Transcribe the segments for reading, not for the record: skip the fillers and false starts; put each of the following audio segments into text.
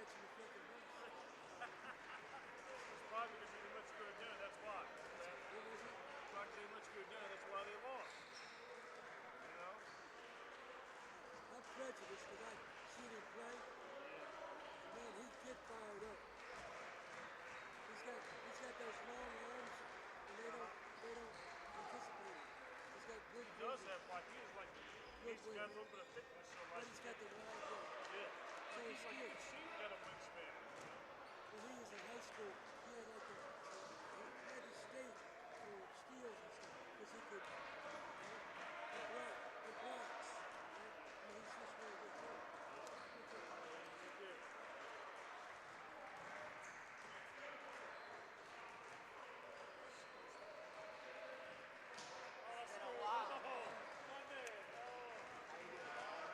catching the freaking ball. It's probably because he didn't much good dinner, that's why. What was it? Probably didn't much good dinner, that's why they lost. You know? I'm prejudiced because I've seen him play. Yeah. Man, he get fired up. He's got those long arms, and they don't anticipate it. He's got good. He does have he's got a little bit of thickness, so but he's got the wide way. Yeah. So He's like, you skills. can see he's got a wingspan. When he was in high school, he had he had to state for steals and stuff because he could the blocks. I mean, he's just really good player. He did. It's been a while. Monday. How you doing, dog?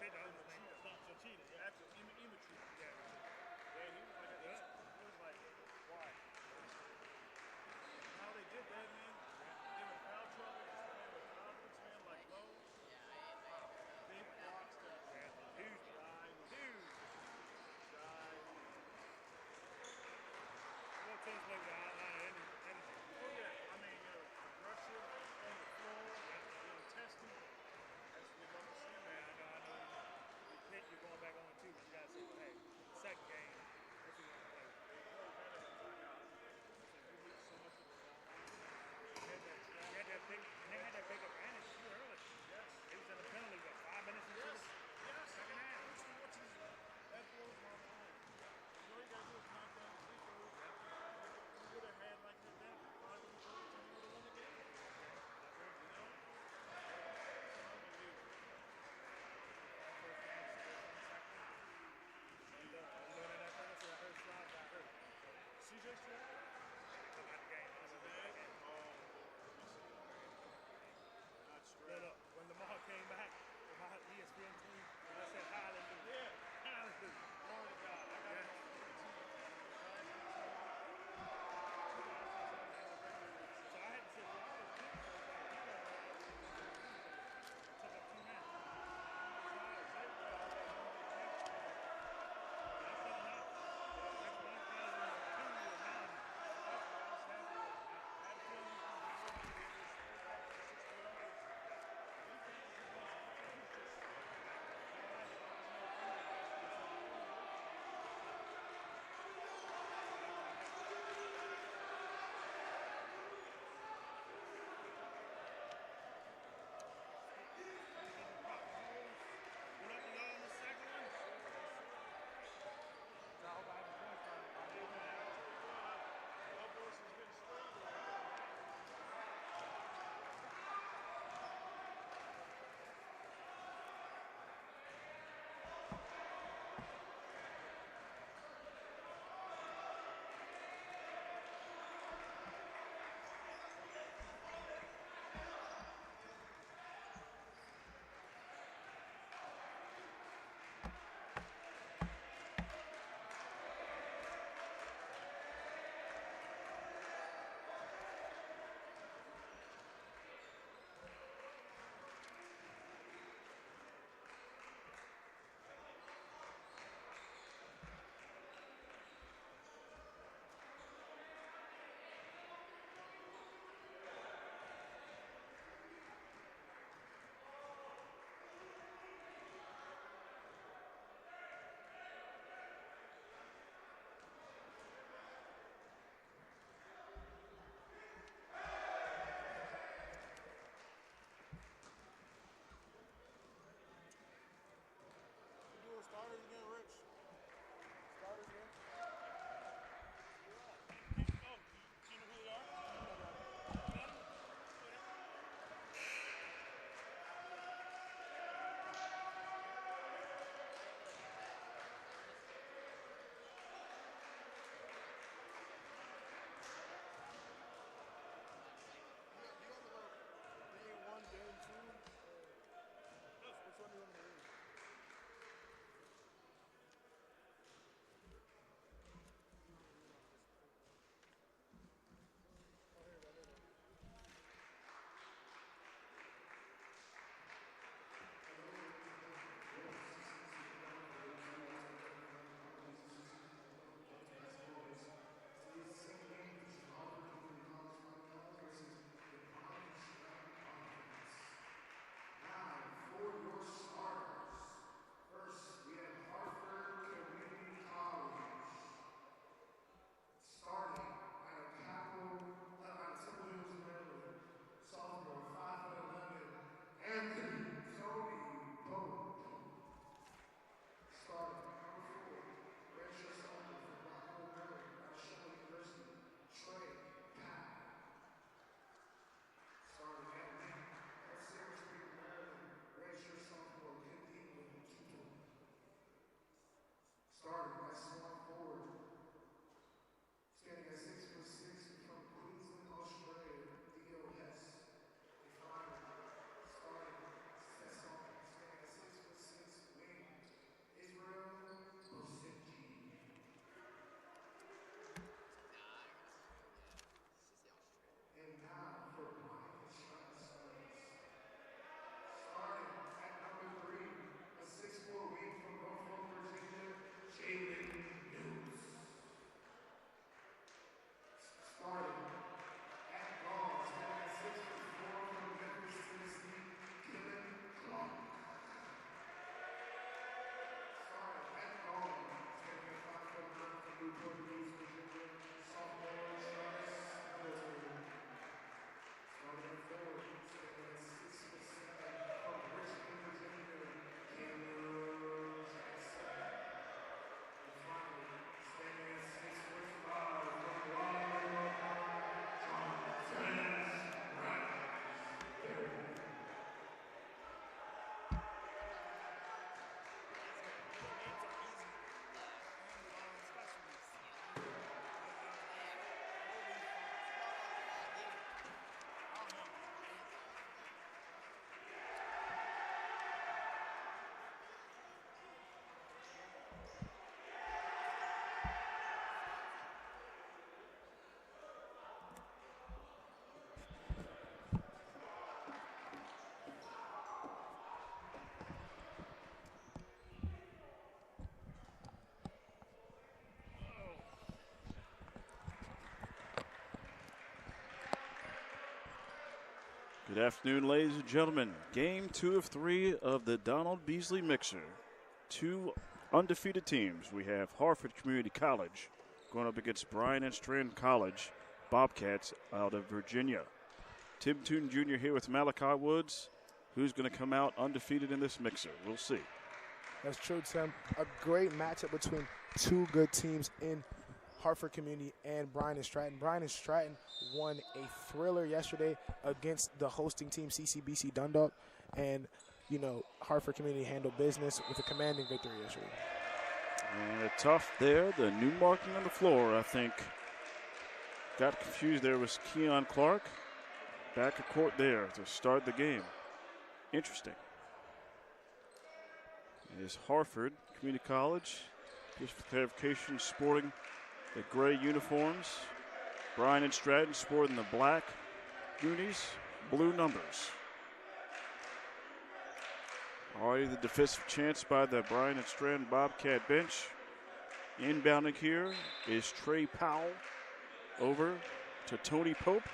right? That was his name. So Cheetah, yeah. Actually, immature. Yeah. Yeah, he was like, he was like, why? How they did that, man? They were in foul trouble, just playing with confidence, man, like low. Big block stuff. Yeah. Huge. Shy. Huge. Shy. Both teams play with the outline of anything. Oh, yeah. I mean, aggressive, on the floor, testing. That's what we love to see, man. I know. You hit, you're going back on it too, but you got to Good afternoon, ladies and gentlemen. Game 2 of 3 of the Donald Beasley Mixer. 2 undefeated teams. We have Harford Community College going up against Bryant and Stratton College Bobcats out of Virginia. Tim Tooten Jr. here with Malachi Woods. Who's going to come out undefeated in this mixer? We'll see. That's true, Tim. A great matchup between two good teams in Harford Community and Bryant and Stratton. Bryant and Stratton won a thriller yesterday against the hosting team, CCBC Dundalk. And, you know, Harford Community handled business with a commanding victory yesterday. And tough there. The new marking on the floor, I think, got confused. There was Keon Clark back at court there to start the game. Interesting. It is Harford Community College. Just for clarification, sporting the gray uniforms. Bryant and Stratton sporting the black unis, blue numbers. Already the defensive chance by the Bryant and Stratton Bobcat bench. Inbounding here is Trey Powell over to Tony Pope,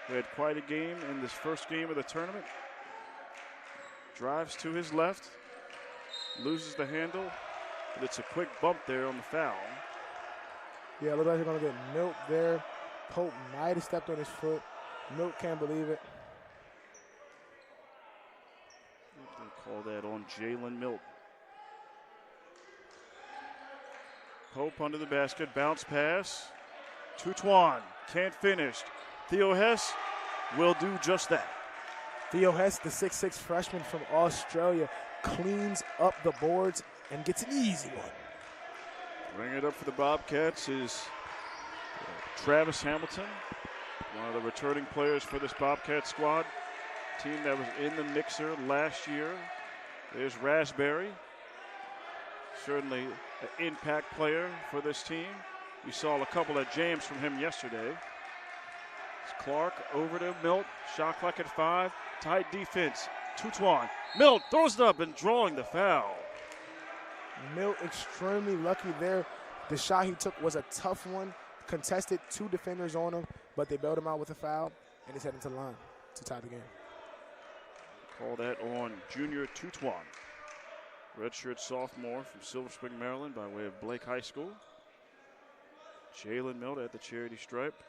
who had quite a game in this first game of the tournament. Drives to his left, loses the handle, but it's a quick bump there on the foul. Yeah, looks like they're going to get Milt there. Pope might have stepped on his foot. Milt can't believe it. They call that on Jalen Milt. Pope under the basket, bounce pass. Tutwan can't finish. Theo Hess will do just that. Theo Hess, the 6'6 freshman from Australia, cleans up the boards and gets an easy one. Bringing it up for the Bobcats is Travis Hamilton, one of the returning players for this Bobcat squad. Team that was in the mixer last year. There's Raspberry, certainly an impact player for this team. We saw a couple of jams from him yesterday. It's Clark over to Milt, shot clock at 5, tight defense. Tutwan, Milt throws it up and drawing the foul. Milt extremely lucky there. The shot he took was a tough one. Contested, 2 defenders on him, but they bailed him out with a foul, and he's heading to the line to tie the game. Call that on junior Tutwan. Redshirt sophomore from Silver Spring, Maryland by way of Blake High School. Jalen Milt at the charity stripe.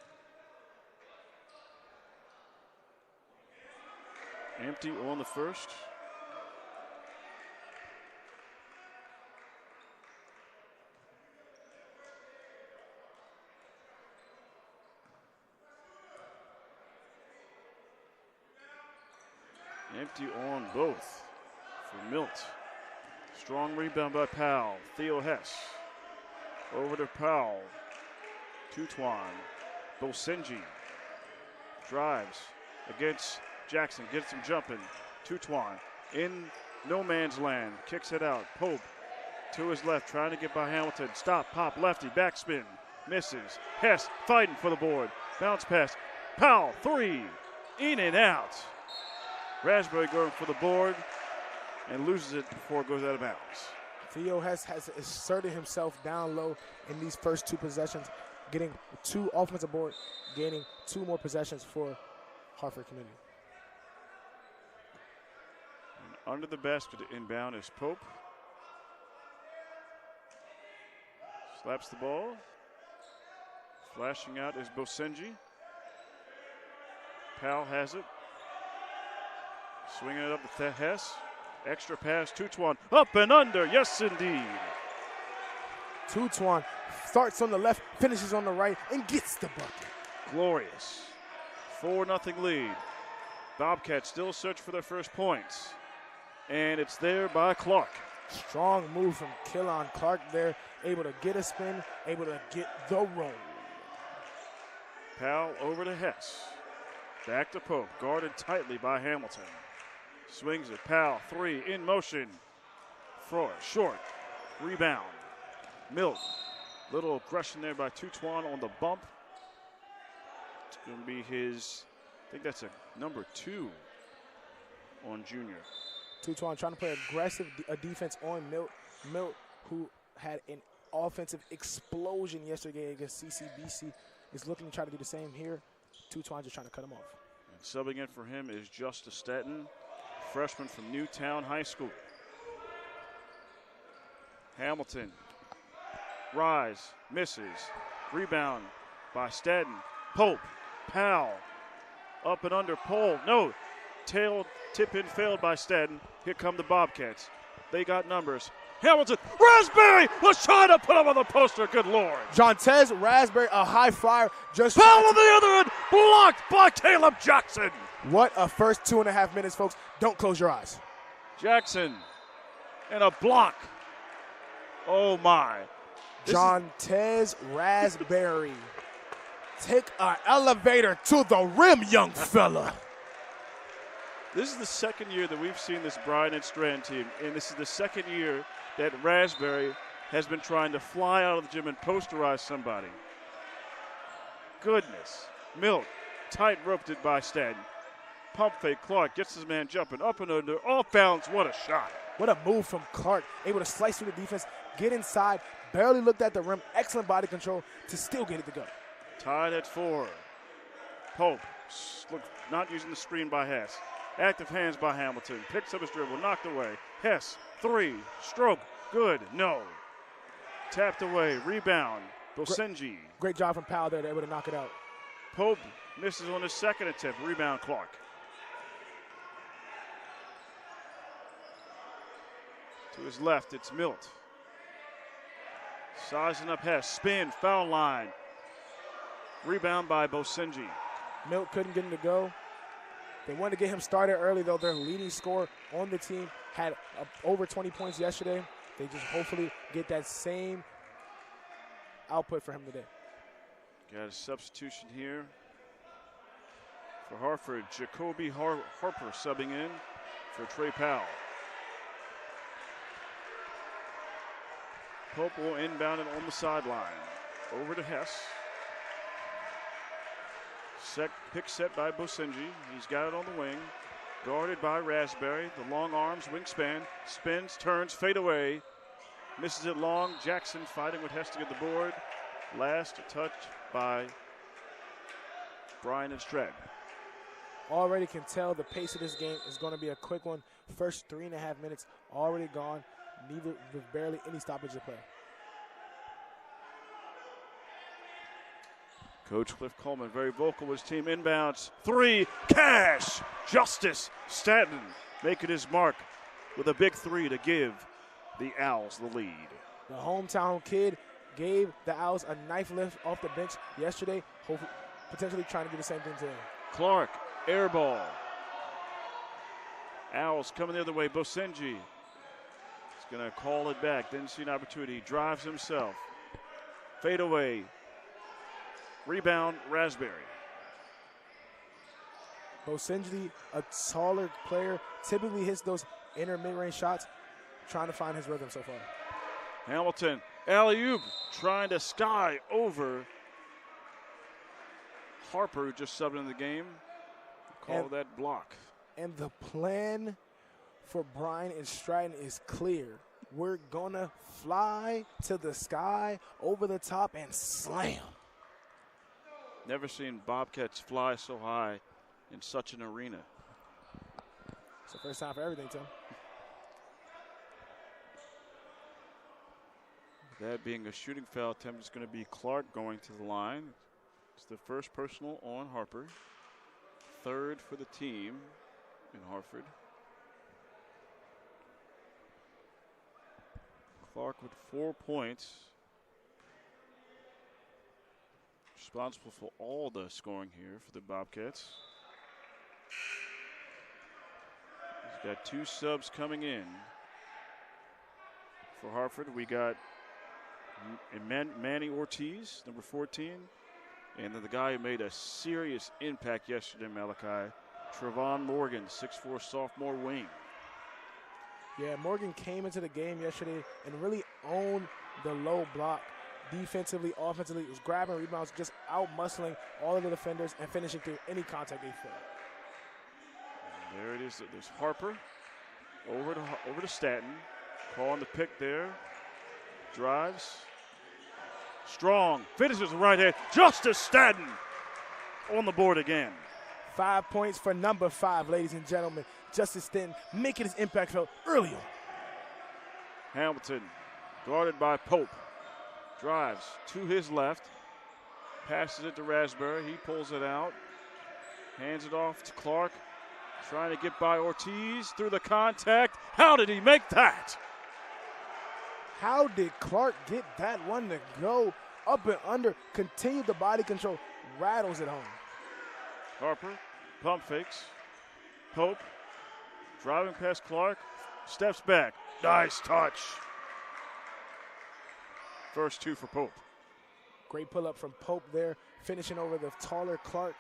Empty on the first. Empty on both for Milt. Strong rebound by Powell. Theo Hess. Over to Powell. Tutwan. Bosenji. Drives against Jackson. Gets him jumping. Tutwan in no man's land. Kicks it out. Pope to his left. Trying to get by Hamilton. Stop. Pop. Lefty. Backspin. Misses. Hess fighting for the board. Bounce pass. Powell. 3. In and out. Raspberry going for the board and loses it before it goes out of bounds. Theo Hess has asserted himself down low in these first 2 possessions, getting 2 offensive boards, gaining 2 more possessions for Harford Community. And under the basket inbound is Pope. Slaps the ball. Flashing out is Bosenji. Powell has it. Swinging it up to Hess. Extra pass, Tutwan. Up and under, yes indeed. Tutwan starts on the left, finishes on the right, and gets the bucket. Glorious. 4-0 lead. Bobcats still search for their first points. And it's there by Clark. Strong move from Keon Clark there, able to get a spin, able to get the roll. Powell over to Hess. Back to Pope, guarded tightly by Hamilton. Swings it, Powell, 3, in motion. Short, rebound. Milt, little aggression there by Tutwan on the bump. It's going to be his, I think that's a number 2 on junior. Tutwan trying to play aggressive defense on Milt. Milt, who had an offensive explosion yesterday against CCBC, is looking to try to do the same here. Tutwan just trying to cut him off. Subbing in for him is Justice Stratton, freshman from Newtown High School. Hamilton, rise, misses, rebound by Stratton. Pope, Powell, up and under pole. No, tail tip in failed by Stratton. Here come the Bobcats. They got numbers. Hamilton, Raspberry was trying to put him on the poster. Good Lord. Jontez Raspberry, a high flyer. Just Powell on the other end, blocked by Caleb Jackson. What a first 2.5 minutes, folks. Don't close your eyes. Jackson and a block. Oh, my. Jontez Raspberry. Take an elevator to the rim, young fella. This is the second year that we've seen this Bryant and Stratton team, and this is the second year that Raspberry has been trying to fly out of the gym and posterize somebody. Goodness. Milt, tight roped it by Stratton. Pump fake, Clark gets his man jumping up and under, off bounds. What a shot. What a move from Clark, able to slice through the defense, get inside, barely looked at the rim, excellent body control to still get it to go. Tied at 4. Pope, not using the screen by Hess. Active hands by Hamilton, picks up his dribble, knocked away. Hess, 3, stroke, good, no. Tapped away, rebound, Bosenji. Great job from Powell there, able to knock it out. Pope misses on his second attempt, rebound Clark. To his left, it's Milt. Sizing up Hess, spin, foul line. Rebound by Bosenji. Milt couldn't get him to go. They wanted to get him started early, though. Their leading scorer on the team had over 20 points yesterday. They just hopefully get that same output for him today. Got a substitution here for Harford. Jacoby Harper subbing in for Trey Powell. Pope will inbound it on the sideline. Over to Hess. Pick set by Bosenji. He's got it on the wing. Guarded by Raspberry. The long arms, wingspan. Spins, turns, fade away. Misses it long. Jackson fighting with Hess to get the board. Last touch by Bryant and Stratton. Already can tell the pace of this game is going to be a quick one. First 3.5 minutes already gone. Neither with barely any stoppage of play. Coach Cliff Coleman very vocal with his team. Inbounds. 3. Cash. Justice Stratton making his mark with a big 3 to give the Owls the lead. The hometown kid gave the Owls a knife lift off the bench yesterday, potentially trying to do the same thing today. Clark, air ball. Owls coming the other way. Bosenji is going to call it back. Didn't see an opportunity. Drives himself. Fade away. Rebound, Raspberry. Bosenji, a taller player, typically hits those inner mid-range shots, trying to find his rhythm so far. Hamilton, alley-oop, trying to sky over Harper, who just subbed in the game. Call that block. And the plan for Bryant and Stratton is clear. We're going to fly to the sky, over the top, and slam. Never seen Bobcats fly so high in such an arena. It's the first time for everything, Tim. That being a shooting foul attempt is going to be Clark going to the line. It's the first personal on Harper. Third for the team in Harford. Clark with 4 points. Responsible for all the scoring here for the Bobcats. He's got 2 subs coming in for Harford. We got Manny Ortiz, number 14, and then the guy who made a serious impact yesterday, Malachi, Trevon Morgan, 6'4" sophomore wing. Yeah, Morgan came into the game yesterday and really owned the low block. Defensively, offensively, was grabbing rebounds, just out-muscling all of the defenders and finishing through any contact they feel. There it is. There's Harper over to Stratton. Calling the pick there. Drives. Strong. Finishes the right hand. Justice Stratton on the board again. 5 points for number 5, ladies and gentlemen. Justice Stanton making his impact felt early on. Hamilton, guarded by Pope, drives to his left, passes it to Raspberry. He pulls it out, hands it off to Clark, trying to get by Ortiz through the contact. How did he make that? How did Clark get that one to go up and under? Continued the body control, rattles it home. Harper, pump fakes. Pope, driving past Clark, steps back. Nice touch. First 2 for Pope. Great pull-up from Pope there, finishing over the taller Clark,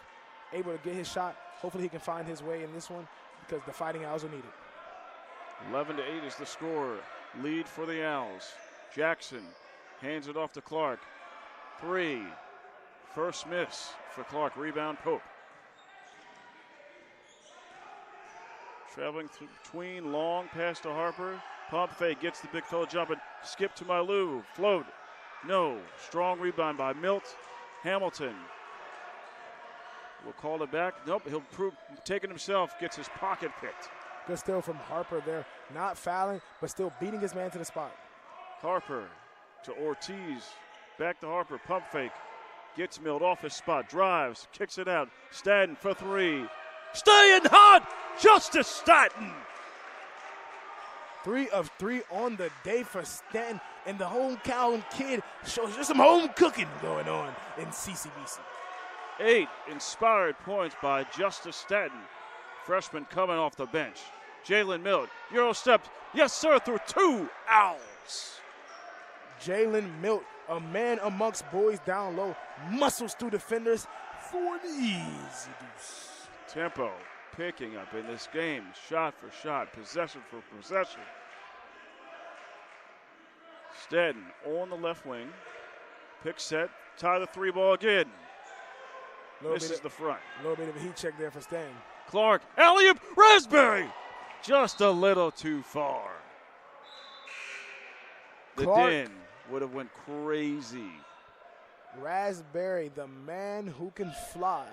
able to get his shot. Hopefully he can find his way in this one because the Fighting Owls are needed. 11-8 is the score. Lead for the Owls. Jackson hands it off to Clark. 3. First miss for Clark. Rebound Pope. Traveling between, long pass to Harper. Pump fake, gets the big fella jumping. Skip to Mailou. Float. No. Strong rebound by Milt. Hamilton will call it back. Nope, he'll prove taking himself. Gets his pocket picked. Good steal from Harper there. Not fouling, but still beating his man to the spot. Harper to Ortiz. Back to Harper. Pump fake. Gets Milt off his spot. Drives. Kicks it out. Stratton for 3. Staying hot! Justice Stratton! 3 of 3 on the day for Stanton, and the hometown kid shows there's some home cooking going on in CCBC. 8 inspired points by Justice Stratton. Freshman coming off the bench. Jalen Milt, Euro steps, yes sir, through 2 Owls. Jalen Milt, a man amongst boys down low, muscles through defenders for an easy deuce. Tempo picking up in this game, shot for shot, possession for possession. Stratton on the left wing, pick set, tie the 3 ball again. Misses the front. A little bit of a heat check there for Stanton. Clark, alley-oop, Raspberry! Just a little too far. The Clark, Den would have went crazy. Raspberry, the man who can fly,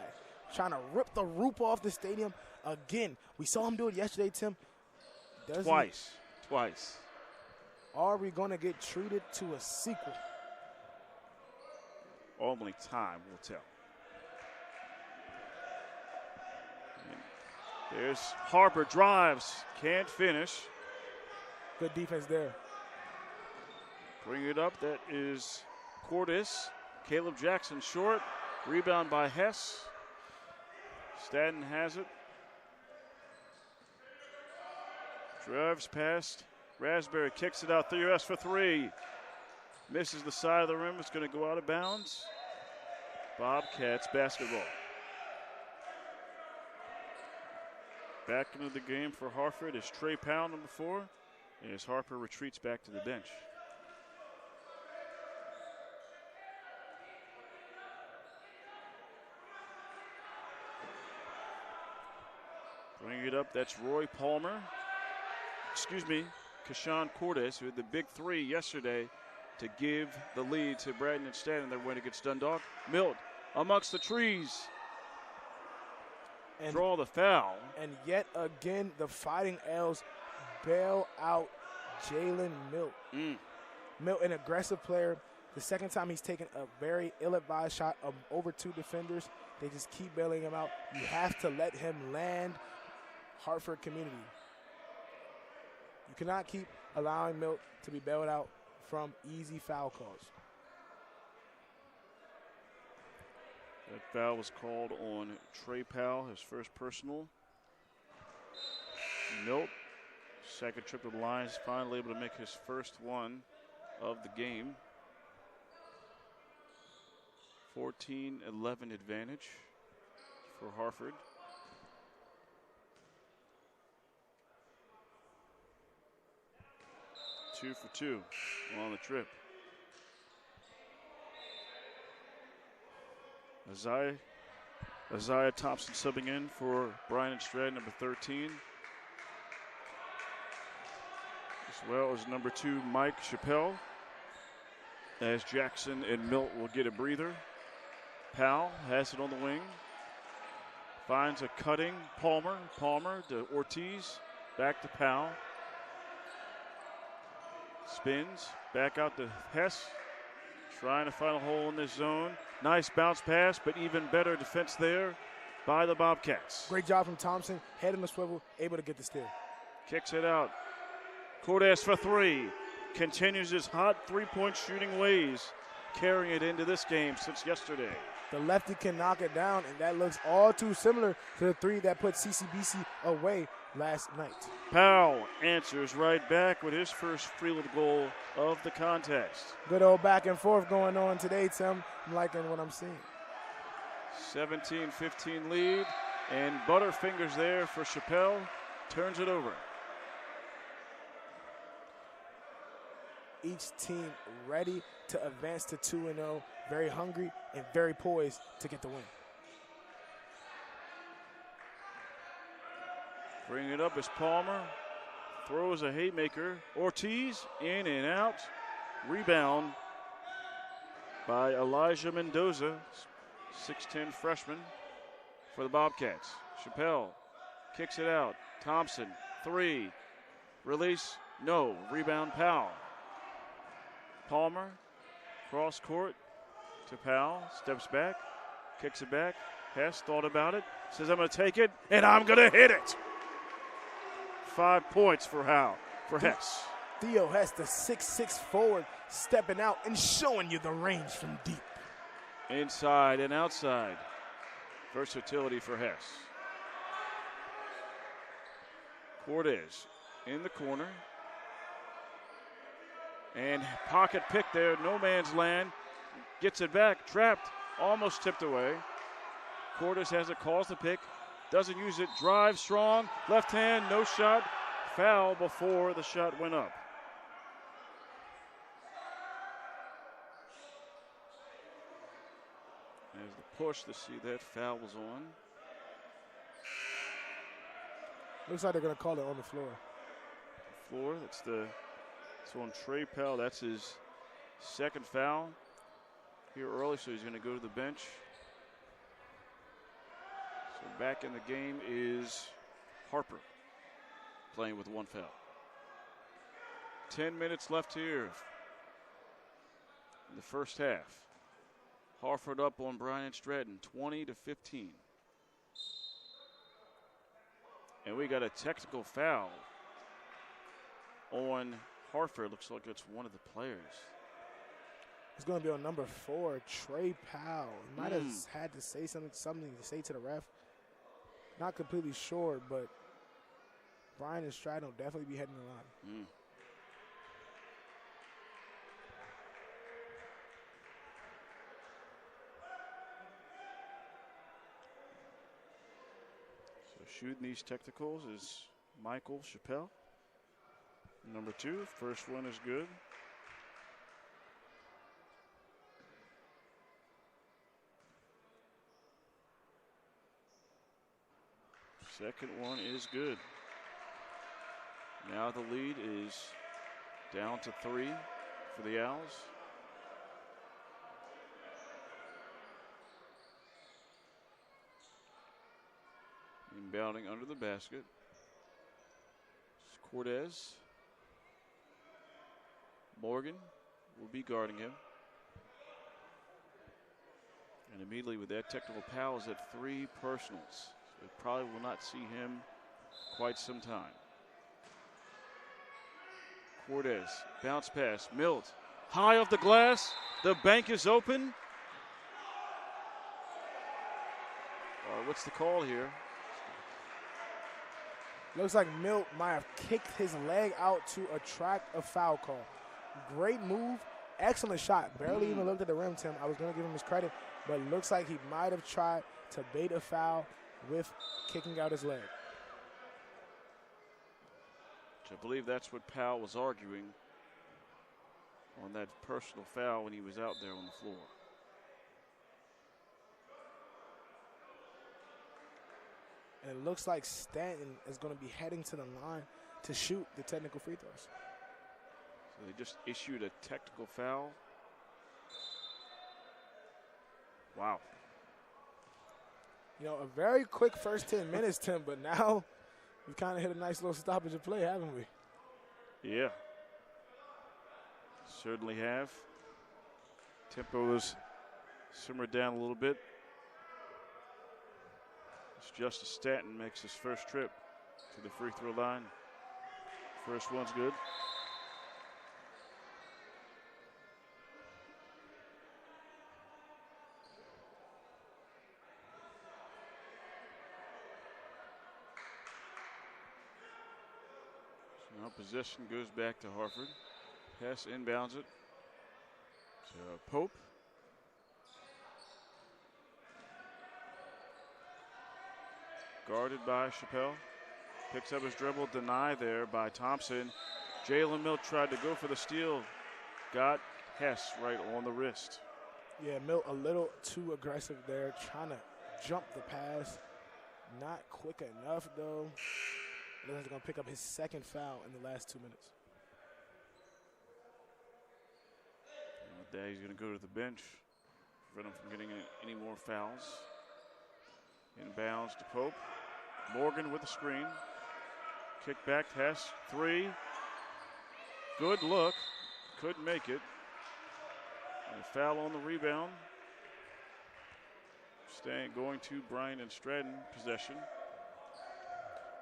trying to rip the roof off the stadium again. We saw him do it yesterday, Tim. Twice. Are we going to get treated to a sequel? Only time will tell. And there's Harper, drives, can't finish. Good defense there. Bring it up, that is Cordes. Caleb Jackson short, rebound by Hess. Stratton has it. Drives past. Raspberry kicks it out. 3S for 3. Misses the side of the rim. It's going to go out of bounds. Bobcats basketball. Back into the game for Harford is Trey Powell, number 4. As Harper retreats back to the bench. Bring it up, that's Roy Palmer. Kashawn Cordes, who had the big 3 yesterday to give the lead to Braden and Stratton. They're winning against Dundalk. Milt amongst the trees. And draw the foul. And yet again, the Fighting Owls bail out Jalen Milt. Milt, an aggressive player. The second time he's taken a very ill-advised shot of over 2 defenders. They just keep bailing him out. You have to let him land. Harford community. You cannot keep allowing Milt to be bailed out from easy foul calls. That foul was called on Trey Powell, his first personal. Milt, second trip to the line, is finally able to make his first one of the game. 14-11 advantage for Harford. Two for 2 on the trip. Isaiah Thompson subbing in for Bryant and Stratton, number 13. As well as number 2, Mike Chappelle. As Jackson and Milt will get a breather. Powell has it on the wing. Finds a cutting Palmer. Palmer to Ortiz. Back to Powell. Spins. Back out to Hess. Trying to find a hole in this zone. Nice bounce pass, but even better defense there by the Bobcats. Great job from Thompson. Head in the swivel, able to get the steal. Kicks it out. Cordes for three. Continues his hot three-point shooting ways. Carrying it into this game since yesterday. The lefty can knock it down, and that looks all too similar to the three that put CCBC away last night. Powell answers right back with his first field goal of the contest. Good old back and forth going on today, Tim. I'm liking what I'm seeing. 17-15 lead, and Butterfingers there for Chappelle. Turns it over. Each team ready to advance to 2-0, very hungry and very poised to get the win. Bring it up as Palmer throws a haymaker. Ortiz in and out. Rebound by Elijah Mendoza, 6'10 freshman for the Bobcats. Chappelle kicks it out. Thompson, three. Release, no. Rebound, Powell. Palmer, cross court to Powell, steps back, kicks it back. Hess thought about it, says I'm going to take it, and I'm going to hit it. 5 points for Hess. Theo Hess, the 6'6 forward, stepping out and showing you the range from deep. Inside and outside. Versatility for Hess. Cordes in the corner. And pocket pick there, no man's land. Gets it back, trapped, almost tipped away. Cordes has it, calls the pick, doesn't use it, drives strong, left hand, no shot, foul before the shot went up. There's the push to see that foul was on. Looks like they're going to call it on the floor. The floor, it's on Trey Powell. That's his second foul here early, so he's going to go to the bench. So back in the game is Harper, playing with one foul. 10 minutes left here in the first half. Harford up on Bryant Stratton, 20-15. And we got a technical foul on Harford. Looks like it's one of the players. It's going to be on number 4, Trey Powell. He might have had to say something to say to the ref. Not completely sure, but Bryant and Stratton will definitely be heading the line. So shooting these technicals is Michael Chappelle. Number 2, first one is good. Second one is good. Now the lead is down to 3 for the Owls. Inbounding under the basket. It's Cordes. Morgan will be guarding him. And immediately with that technical foul is at 3 personals. So we probably will not see him quite some time. Cordes, bounce pass, Milt, high off the glass. The bank is open. What's the call here? Looks like Milt might have kicked his leg out to attract a foul call. Great move, excellent shot. Barely even looked at the rim, Tim. I was going to give him his credit, but it looks like he might have tried to bait a foul with kicking out his leg. I believe that's what Powell was arguing on that personal foul when he was out there on the floor. And it looks like Stanton is going to be heading to the line to shoot the technical free throws. So they just issued a technical foul. Wow. You know, a very quick first 10 minutes, Tim, but now we've kind of hit a nice little stoppage of play, haven't we? Yeah. Certainly have. Tempo has simmered down a little bit. It's Justice Stratton makes his first trip to the free throw line. First one's good. So now possession goes back to Harford. Hess inbounds it to Pope. Guarded by Chappelle. Picks up his dribble, denied there by Thompson. Jalen Milt tried to go for the steal. Got Hess right on the wrist. Yeah, Milt a little too aggressive there, trying to jump the pass. Not quick enough, though. Looks like he's going to pick up his second foul in the last 2 minutes. And with that, he's going to go to the bench. Prevent him from getting any more fouls. Inbounds to Pope. Morgan with the screen. Kick back, Hess. 3. Good look. Couldn't make it. And a foul on the rebound. Going to Bryant and Stratton possession.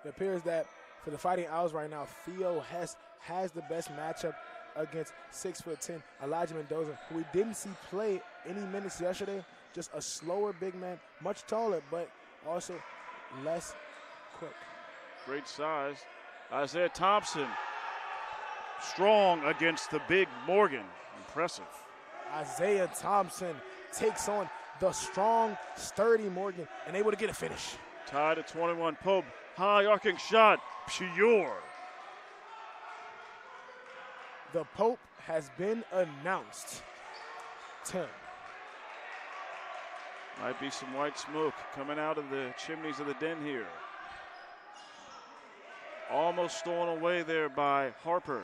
It appears that for the Fighting Owls right now, Theo Hess has the best matchup against 6'10" Elijah Mendoza, who we didn't see play any minutes yesterday. Just a slower big man, much taller, but also less quick. Great size. Isaiah Thompson, strong against the big Morgan. Impressive. Isaiah Thompson takes on the strong, sturdy Morgan and able to get a finish. Tied at 21. Pope, high arcing shot, pure. The Pope has been announced. 10. Might be some white smoke coming out of the chimneys of the den here. Almost stolen away there by Harper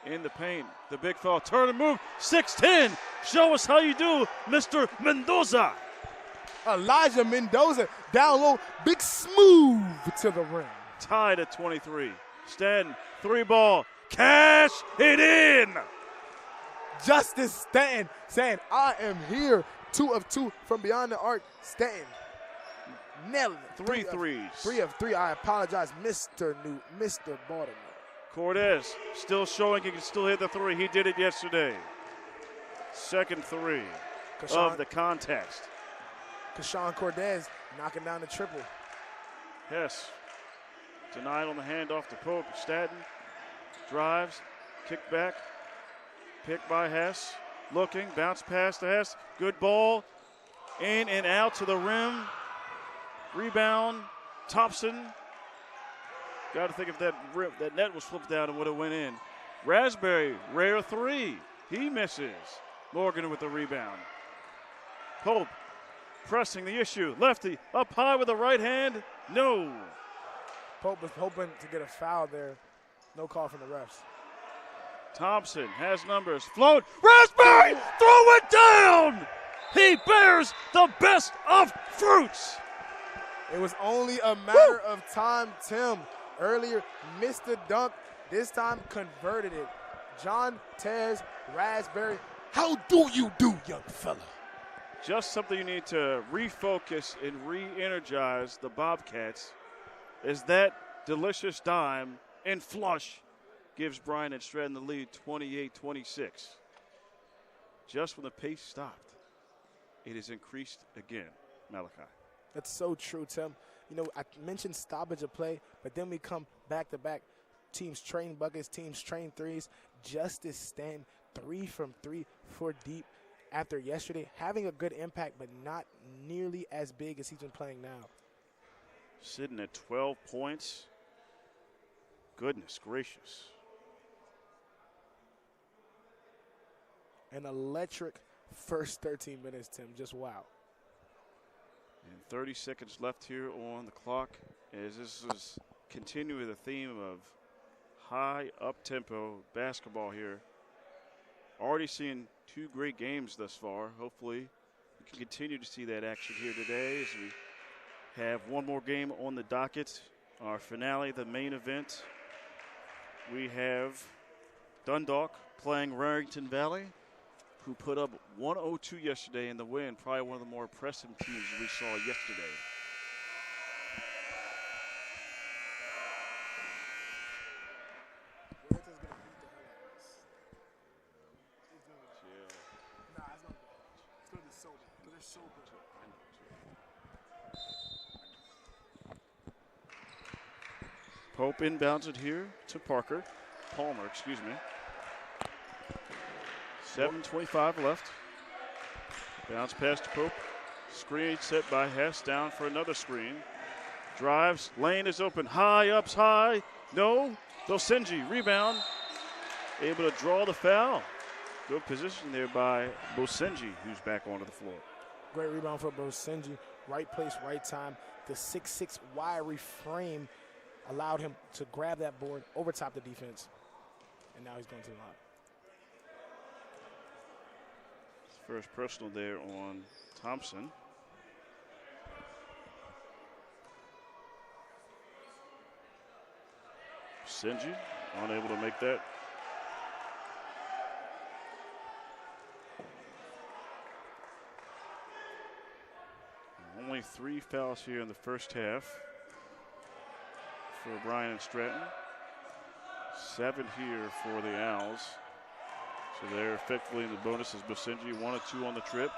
in the paint. The big foul, turn and move, 6'10". Show us how you do, Mr. Mendoza. Elijah Mendoza down low, big smooth to the rim. Tied at 23. Stratton, 3 ball, cash it in. Justice Stratton saying, I am here. 2 of 2 from beyond the arc. Stratton nailed it. 3 threes. 3 of 3. I apologize, Mr. Baltimore. Cortez still showing he can still hit the 3. He did it yesterday. Second 3 of the contest. Kashawn Cortez knocking down the triple. Hess denied on the handoff to Pope. Stratton drives, kick back, picked by Hess. Looking, bounce pass to Hess. Good ball. In and out to the rim. Rebound. Thompson. Got to think if that net was flipped down and would have went in. Raspberry, rare 3. He misses. Morgan with the rebound. Pope pressing the issue. Lefty up high with the right hand. No. Pope was hoping to get a foul there. No call from the refs. Thompson has numbers. Float. Raspberry! Throw it down! He bears the best of fruits. It was only a matter of time. Tim earlier missed the dunk. This time converted it. John Tez Raspberry. How do you do, young fella? Just something you need to refocus and re-energize the Bobcats is that delicious dime and flush gives Bryant and Stratton the lead 28-26. Just when the pace stopped, it has increased again, Malachi. That's so true, Tim. You know, I mentioned stoppage of play, but then we come back-to-back. Teams train buckets, teams train threes. Justice Stratton, 3 from 3 for deep after yesterday. Having a good impact, but not nearly as big as he's been playing now. Sitting at 12 points. Goodness gracious. An electric first 13 minutes, Tim. Just wow. And 30 seconds left here on the clock as this is continuing the theme of high up-tempo basketball here. Already seeing 2 great games thus far. Hopefully we can continue to see that action here today as we have one more game on the docket. Our finale, the main event. We have Dundalk playing Raritan Valley, who put up 102 yesterday in the win. Probably one of the more impressive teams we saw yesterday. Raritan's gonna beat the hell out of us. It's gonna be Nah, it's not bad. It's gonna be so bad because they're so good. Pope inbounds it here to Palmer, excuse me. 7:25 left. Bounce pass to Pope. Screen set by Hess, down for another screen. Drives, lane is open, high, ups high. No, Bosenji, rebound. Able to draw the foul. Good position there by Bosenji, who's back onto the floor. Great rebound for Bosenji. Right place, right time. The 6'6" wiry frame allowed him to grab that board, over top the defense, and now he's going to the line. First personal there on Thompson. Senji unable to make that. Only 3 fouls here in the first half for Bryant and Stratton. 7 here for the Owls. So they're effectively in the bonus as Bosenji 1 of 2 on the trip.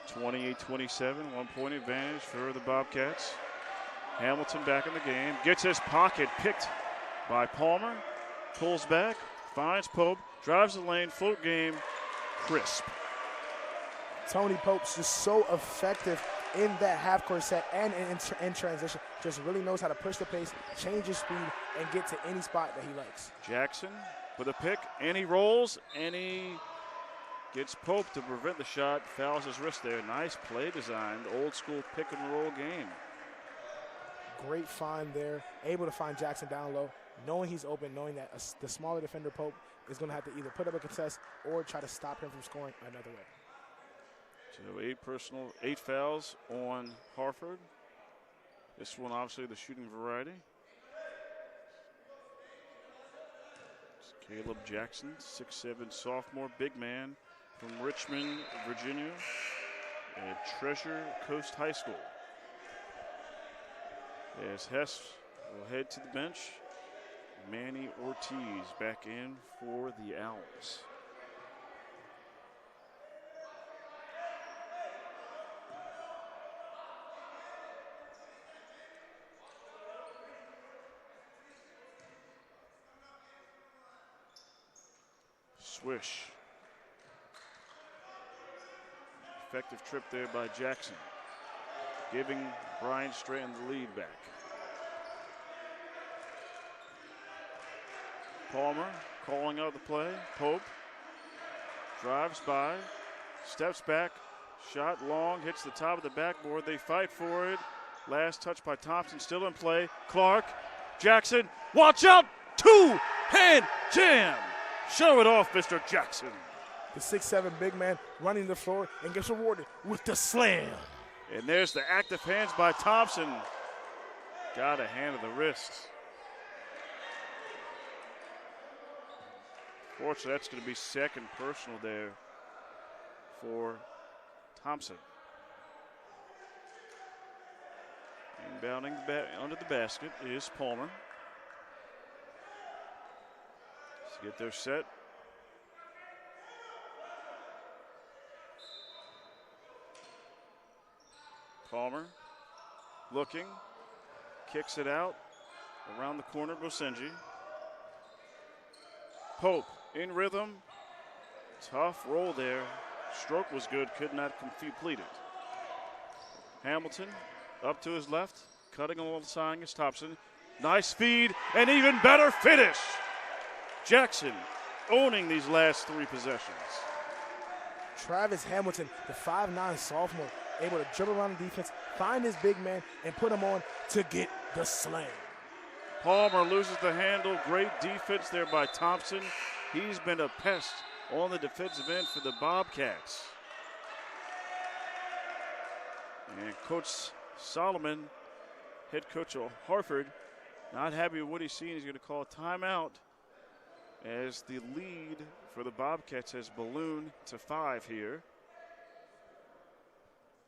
28-27, 1 point advantage for the Bobcats. Hamilton back in the game. Gets his pocket picked by Palmer. Pulls back, finds Pope, drives the lane, float game, crisp. Tony Pope's just so effective in that half-court set and in transition. Just really knows how to push the pace, change his speed, and get to any spot that he likes. Jackson with a pick, and he rolls, and he gets Pope to prevent the shot, fouls his wrist there. Nice play design, old school pick and roll game. Great find there, able to find Jackson down low, knowing he's open, knowing that the smaller defender Pope is going to have to either put up a contest or try to stop him from scoring another way. So 8 fouls on Harford. This one obviously the shooting variety. It's Caleb Jackson, 6'7" sophomore, big man from Richmond, Virginia, at Treasure Coast High School. As Hess will head to the bench, Manny Ortiz back in for the Owls. Swish. Effective trip there by Jackson, giving Bryant Stratton the lead back. Palmer calling out the play. Pope drives by, steps back, shot long, hits the top of the backboard. They fight for it. Last touch by Thompson, still in play. Clark, Jackson, watch out! 2-hand jam! Show it off, Mr. Jackson. The 6'7" big man running the floor and gets rewarded with the slam. And there's the active hands by Thompson. Got a hand of the wrist. Fortunately, that's going to be second personal there for Thompson. Inbounding under the basket is Palmer. Let's get their set. Palmer looking, kicks it out around the corner, Bosenji. Pope in rhythm, tough roll there. Stroke was good, could not complete it. Hamilton up to his left, cutting alongside against Thompson. Nice feed, and even better finish. Jackson owning these last 3 possessions. Travis Hamilton, the 5'9" sophomore, able to dribble around the defense, find his big man, and put him on to get the slam. Palmer loses the handle. Great defense there by Thompson. He's been a pest on the defensive end for the Bobcats. And Coach Solomon head coach of Harford, not happy with what he's seen. He's going to call a timeout as the lead for the Bobcats has ballooned to 5 here.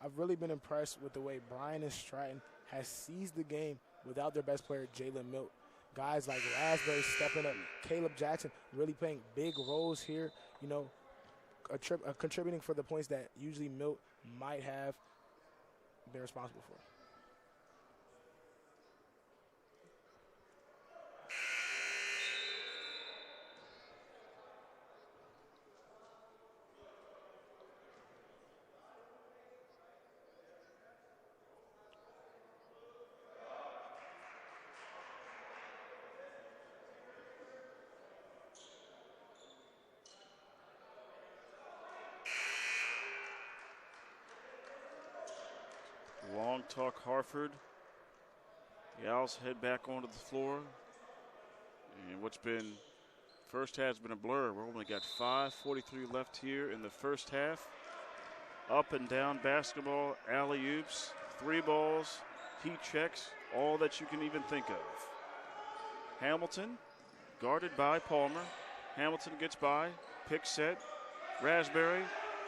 I've really been impressed with the way Bryant and Stratton has seized the game without their best player, Jalen Milt. Guys like Raspberry stepping up, Caleb Jackson really playing big roles here, you know, contributing for the points that usually Milt might have been responsible for. Long talk Harford. The Owls head back onto the floor. And what's been first half has been a blur. We're only got 5:43 left here in the first half. Up and down basketball, alley-oops, 3 balls, heat checks, all that you can even think of. Hamilton guarded by Palmer. Hamilton gets by, pick set. Raspberry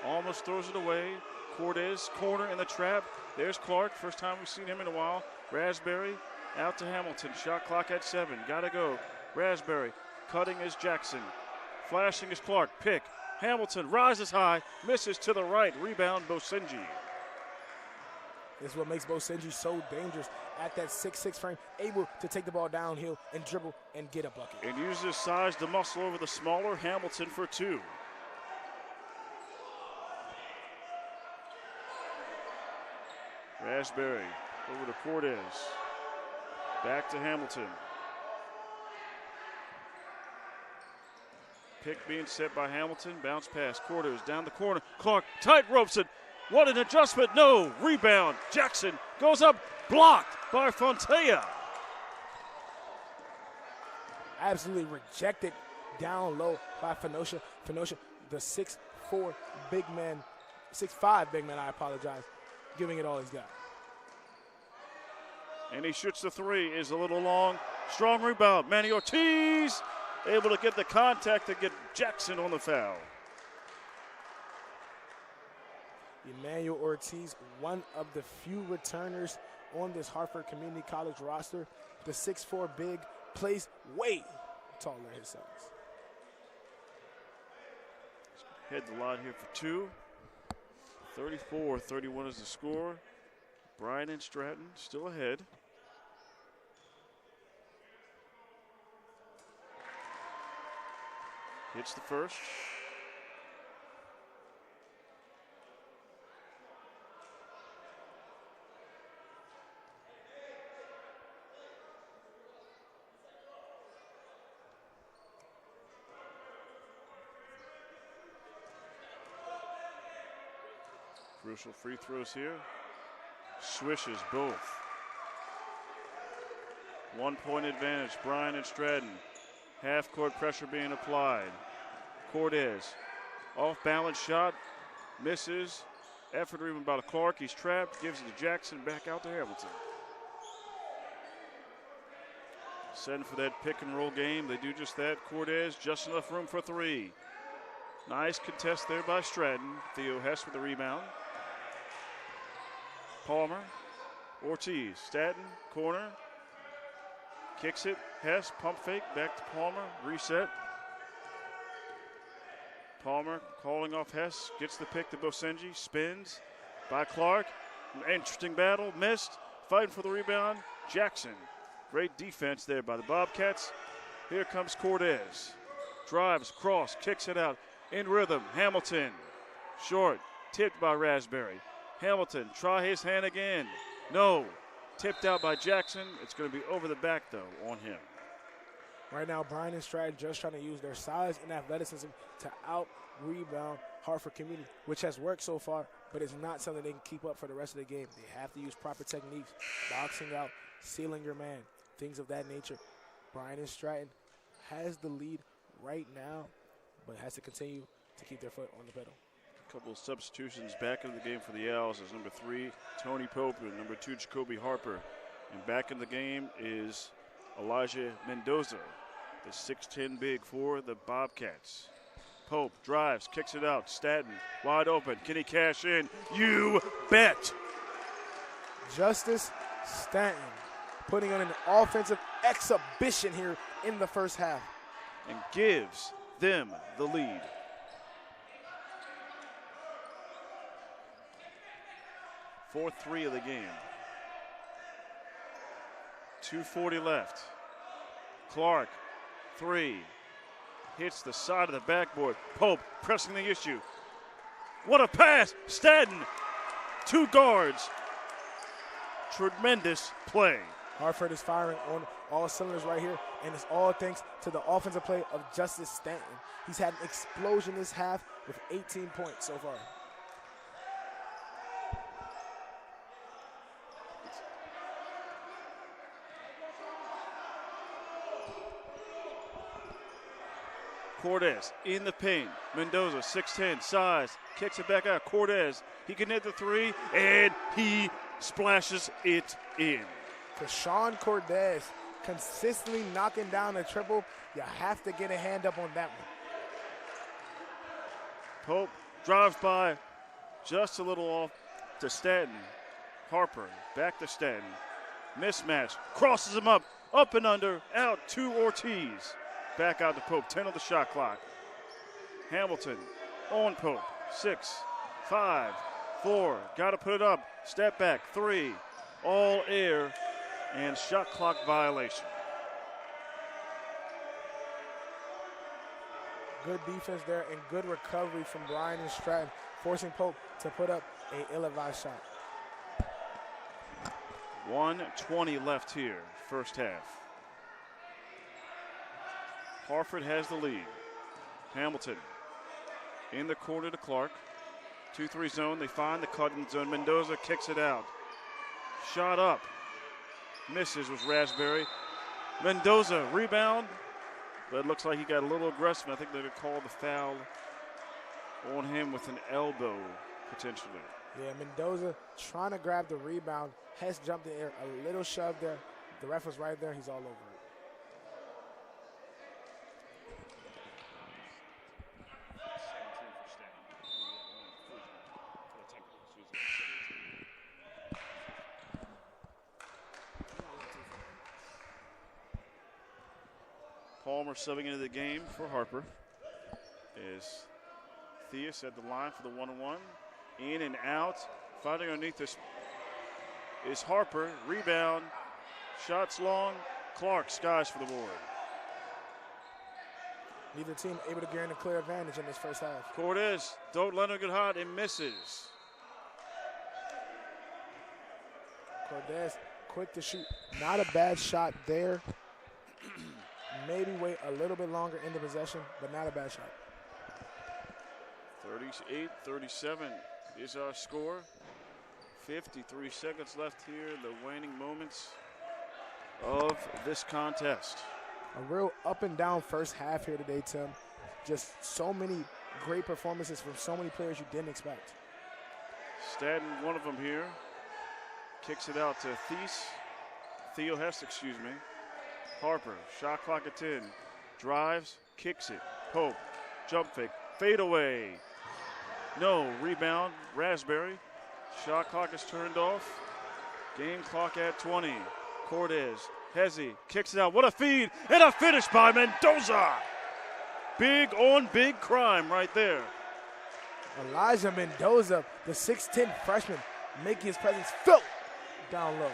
almost throws it away. Cortez, corner in the trap. There's Clark, first time we've seen him in a while. Raspberry out to Hamilton, shot clock at 7, gotta go. Raspberry, cutting is Jackson. Flashing is Clark, pick. Hamilton rises high, misses to the right, rebound Bosenji. This is what makes Bosenji so dangerous at that 6'6" frame, able to take the ball downhill and dribble and get a bucket. And uses his size to muscle over the smaller Hamilton for 2. Raspberry over to Cortez. Back to Hamilton. Pick being set by Hamilton. Bounce pass. Cortez down the corner. Clark tight ropes it. What an adjustment. No. Rebound. Jackson goes up. Blocked by Fontea. Absolutely rejected down low by Fenosha. Fenosha, the 6'4" big man, 6'5" big man, I apologize, giving it all he's got. And he shoots the 3, is a little long. Strong rebound. Manny Ortiz able to get the contact to get Jackson on the foul. Emmanuel Ortiz, one of the few returners on this Harford Community College roster. The 6'4" big plays way taller than his size. Head the line here for 2. 34-31 is the score. Bryant and Stratton still ahead. Hits the first. Crucial free throws here. Swishes both. 1 point advantage, Bryant and Stratton. Half court pressure being applied. Cortez, off balance shot, misses. Effort rebound by Clark, he's trapped, gives it to Jackson, back out to Hamilton. Setting for that pick and roll game, they do just that. Cortez, just enough room for 3. Nice contest there by Stratton. Theo Hess with the rebound. Palmer, Ortiz, Stratton, corner. Kicks it, Hess, pump fake, back to Palmer, reset. Palmer calling off Hess, gets the pick to Bosenji, spins by Clark. An interesting battle, missed, fighting for the rebound, Jackson. Great defense there by the Bobcats. Here comes Cortez. Drives, cross, kicks it out, in rhythm, Hamilton. Short, tipped by Raspberry. Hamilton, try his hand again. No. Tipped out by Jackson. It's going to be over the back, though, on him. Right now, Bryant and Stratton just trying to use their size and athleticism to out-rebound Harford Community, which has worked so far, but it's not something they can keep up for the rest of the game. They have to use proper techniques, boxing out, sealing your man, things of that nature. Bryant and Stratton has the lead right now, but has to continue to keep their foot on the pedal. Couple of substitutions back into the game for the Owls as number 3, Tony Pope, and number 2, Jacoby Harper And back in the game is Elijah Mendoza, the 6'10" big for the Bobcats. Pope drives, kicks it out. Stratton wide open. Can he cash in? You bet. Justice Stratton putting on an offensive exhibition here in the first half. And gives them the lead. Fourth 3 of the game. 2:40 left. Clark, 3. Hits the side of the backboard. Pope pressing the issue. What a pass! Stratton, 2 guards. Tremendous play. Harford is firing on all cylinders right here, and it's all thanks to the offensive play of Justice Stratton. He's had an explosion this half with 18 points so far. Cortez in the paint. Mendoza, 6'10", size, kicks it back out. Cortez, he can hit the 3, and he splashes it in. Kashawn Cortez consistently knocking down a triple. You have to get a hand up on that one. Pope drives by just a little off to Stratton. Harper back to Stratton. Mismatch, crosses him up and under, out to Ortiz. Back out to Pope, 10 on the shot clock. Hamilton on Pope, 6, 5, 4, got to put it up. Step back, 3, all air, and shot clock violation. Good defense there and good recovery from Bryant and Stratton, forcing Pope to put up a ill-advised shot. 1:20 left here, first half. Harford has the lead. Hamilton in the corner to Clark. 2-3 zone. They find the cutting zone. Mendoza kicks it out. Shot up. Misses with Raspberry. Mendoza rebound. But it looks like he got a little aggressive. I think they're going to call the foul on him with an elbow, potentially. Yeah, Mendoza trying to grab the rebound. Hess jumped in the air. A little shove there. The ref was right there. He's all over it. Palmer subbing into the game for Harper. Is Theus at the line for the 1-1. In and out. Fighting underneath this is Harper. Rebound. Shots long. Clark skies for the board. Neither team able to gain a clear advantage in this first half. Cortez, don't let him get hot, and misses. Cortez quick to shoot. Not a bad shot there. Maybe wait a little bit longer in the possession, but not a bad shot. 38-37 is our score. 53 seconds left here, the waning moments of this contest. A real up and down first half here today, Tim. Just so many great performances from so many players you didn't expect. Stratton, one of them here. Kicks it out to Theo Hess, excuse me. Harper, shot clock at 10. Drives, kicks it. Pope, jump fake, fade away. No, rebound, Raspberry. Shot clock is turned off. Game clock at 20. Cortez, Hezzy, kicks it out. What a feed, and a finish by Mendoza. Big on big crime right there. Elijah Mendoza, the 6'10 freshman, making his presence felt down low.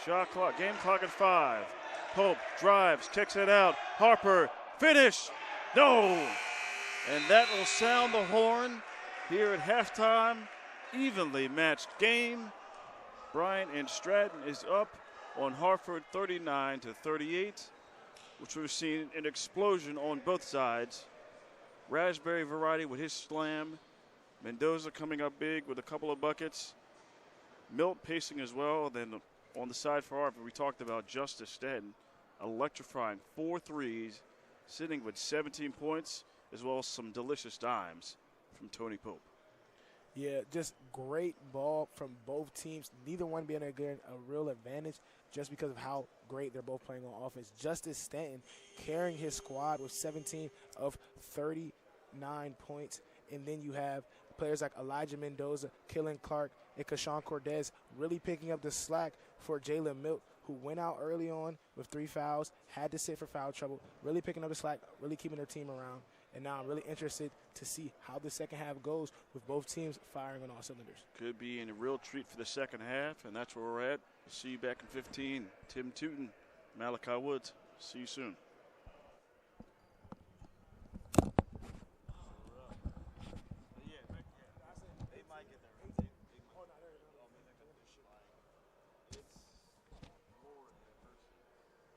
Shot clock, game clock at 5. Pope drives, kicks it out. Harper, finish. No. And that will sound the horn here at halftime. Evenly matched game. Bryant and Stratton is up on Harford 39-38, which we've seen an explosion on both sides. Raspberry variety with his slam. Mendoza coming up big with a couple of buckets. Milt pacing as well. Then on the side for Harford, we talked about Justice Stratton electrifying 4 threes, sitting with 17 points, as well as some delicious dimes from Tony Pope. Yeah, just great ball from both teams. Neither one being a real advantage just because of how great they're both playing on offense. Justice Stanton carrying his squad with 17 of 39 points. And then you have players like Elijah Mendoza, Killen Clark, and Kashawn Cortez really picking up the slack for Jalen Milt, who went out early on with 3 fouls, had to sit for foul trouble, really picking up the slack, really keeping their team around. And now I'm really interested to see how the second half goes with both teams firing on all cylinders. Could be in a real treat for the second half, and that's where we're at. See you back in 15. Tim Tootin, Malachi Woods. See you soon. They might get there. They might. Oh, man, they're gonna do shit. Like, it's Lord have mercy.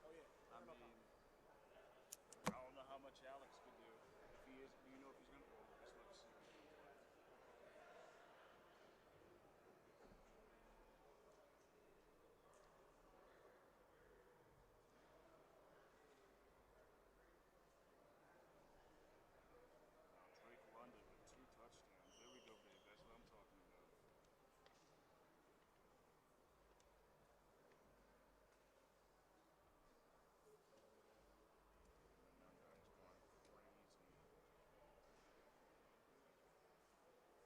I mean, I don't know how much Alex could do. If he is, do you know if he's gonna? Well, let's look see. Drake London with 2 touchdowns. There we go, babe. That's what I'm talking about. That guy's going crazy.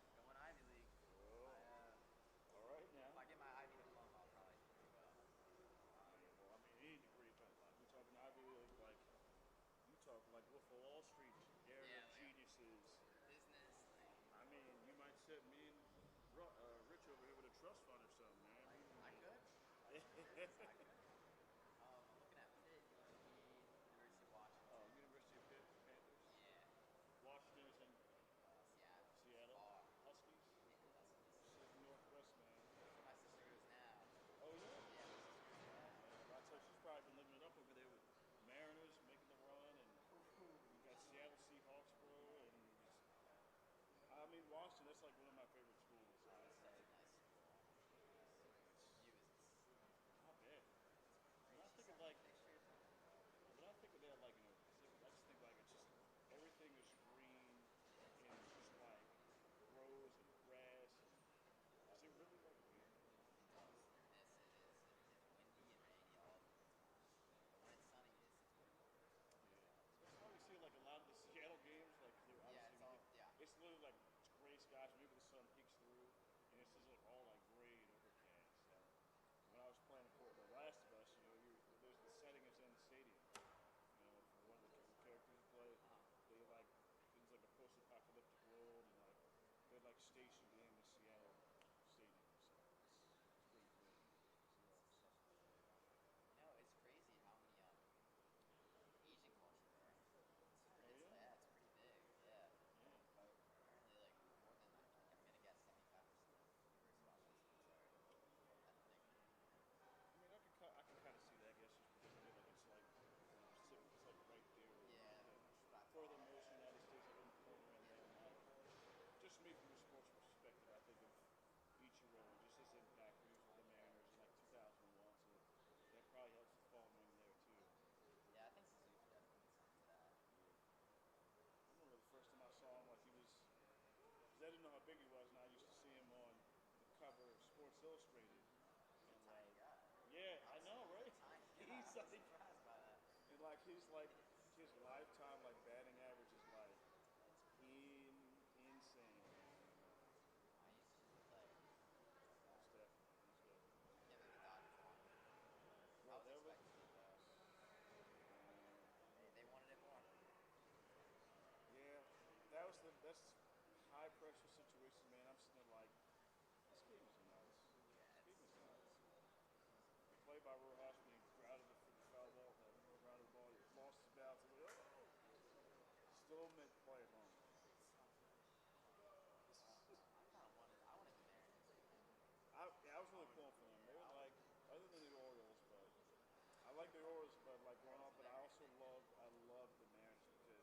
All right now. Well, I mean, any degree, like we talking Ivy League, like you talk like Wolf of Wall Street area geniuses. I mean, you might set me and Rich over here with a trust fund or something, man. Oh, University of Pitt Panthers. Washington is in Seattle. Huskies. Pacific Northwest, man. Oh yeah. I tell you, she's probably been living it up over there with Mariners making the run, and you got Seattle Seahawks, bro, and I mean Washington. That's like one of my favorite schools. Not bad. When I think of like, when I think of that, like in the Pacific, I just think like it's just everything is green and just like grows and grass. And, is it really like weird? That's why we see like a lot of the Seattle games, like they're obviously it's literally like gray skies. Maybe the sun peeks through, and it's just like all like gray and overcast. So when I was playing for The Last of Us, you know, there's the setting is in the stadium. You know, for one of the characters you play, they like it's like a post-apocalyptic world, and like they're like stationed in the Seattle stadium. So it's pretty cool. Oh yeah. I mean, I can kind of see that. I guess just because of it, like it's like the Pacific is like right there, further most United States, like in the corner, and then like just me from a sports perspective, I think of Ichiro and just his impact when he was with the Mariners in like 2001. So that probably helps the following there too. I remember the first time I saw him, like he was, because I didn't know how big he was, and I used to see him on the cover of Sports Illustrated. And like, yeah, I know, right? He's like, and like his lifetime like batting average is like insane. Most definitely, most definitely. What ever? Yeah, that's high pressure situation, man. I'm sitting there like, this game is nuts. This game is nuts. The play by Rojas when he grounded the foul ball, grounded the ball, he lost his balance. I'm like, oh, still mid play home. I was really pulling for them. They were like, other than the Orioles, but I like the Orioles, but like growing up. But I love the Mariners because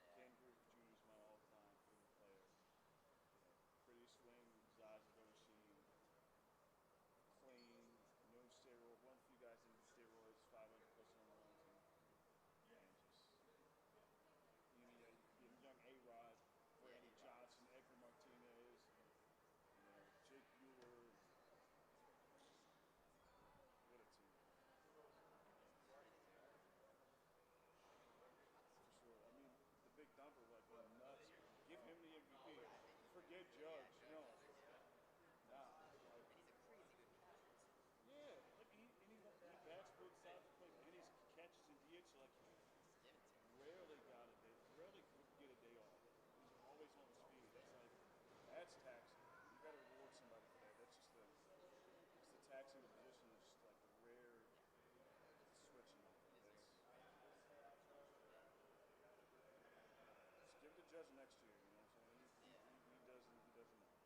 Ken Griffey Jr. is my all-time favorite player. You know, dead judge, you know. Nah. Like, yeah, like he bats both sides of the plate, and he's catches and DH, so like he rarely would get a day off. He's always on his feet. It's like that's taxing. You got to reward somebody for that. That's just it's the taxing the position of just like the rare switching. Just give it to Judge next year. You know what I'm saying? He does enough.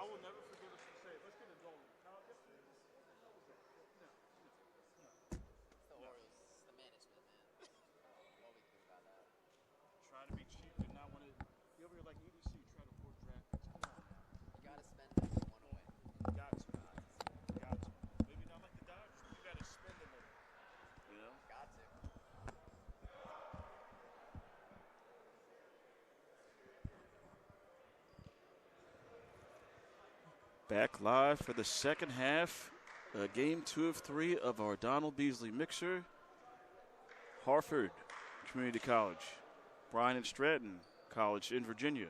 will never forgive us for saying, let's get a goal. Kyle, get the No. It's the Orioles. It's the management, man. What we do about that? Try to be cheap and not want to. You over here like EDC, try to afford draft picks. Come on now. You gotta spend them if you want to win. Got to. Got to. Maybe not like the Dodgers, but you got to spend them all. You know? Got to. Back live for the second half, game 2 of 3 of our Donald Beasley Mixer. Harford Community College, Bryant and Stratton College in Virginia.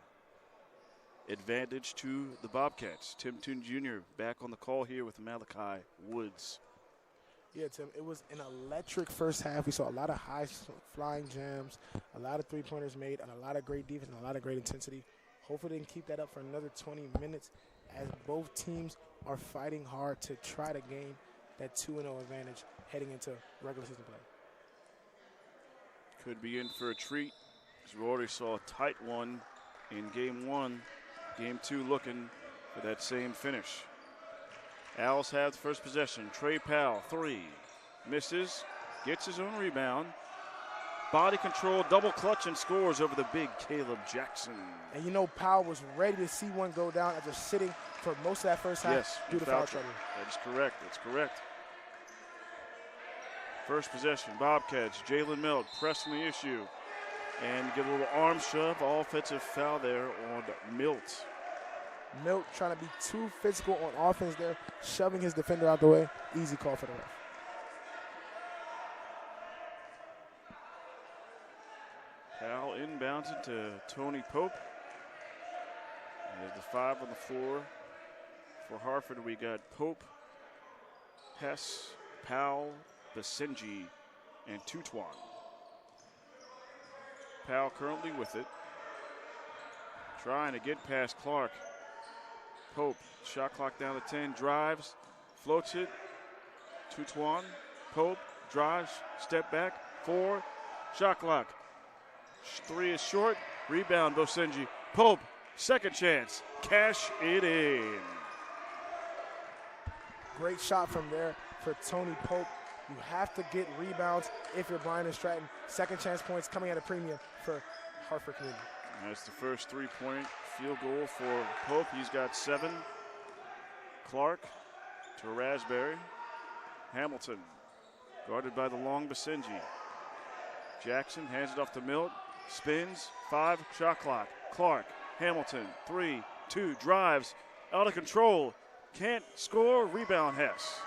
Advantage to the Bobcats. Tim Toon Jr. back on the call here with Malachi Woods. Yeah, Tim, it was an electric first half. We saw a lot of high-flying jams, a lot of three-pointers made, and a lot of great defense and a lot of great intensity. Hopefully they can keep that up for another 20 minutes as both teams are fighting hard to try to gain that 2-0 advantage heading into regular season play. Could be in for a treat, as we already saw a tight one in game 1. Game 2 looking for that same finish. Owls have the first possession. Trey Powell, 3. Misses, gets his own rebound. Body control, double clutch, and scores over the big Caleb Jackson. And you know Powell was ready to see one go down after sitting for most of that first half due to foul trouble. That is correct. That's correct. First possession, Bobcats. Jalen Milt pressing the issue and get a little arm shove. Offensive foul there on Milt. Milt trying to be too physical on offense there, shoving his defender out the way. Easy call for the ref. Powell inbounds it to Tony Pope. There's the 5 on the floor. For Harford, we got Pope, Hess, Powell, Basenji, and Tutuan. Powell currently with it. Trying to get past Clark. Pope, shot clock down to 10, drives, floats it. Tutuan, Pope, drives, step back, 4, shot clock. 3 is short, rebound Basenji. Pope, second chance, cash it in. Great shot from there for Tony Pope. You have to get rebounds if you're Bryant and Stratton. Second chance points coming at a premium for Harford Community. That's the first three-point field goal for Pope. He's got 7. Clark to Raspberry. Hamilton guarded by the long Basenji. Jackson hands it off to Milt. Spins, 5, shot clock. Clark, Hamilton, 3, 2, drives, out of control. Can't score, rebound Hess.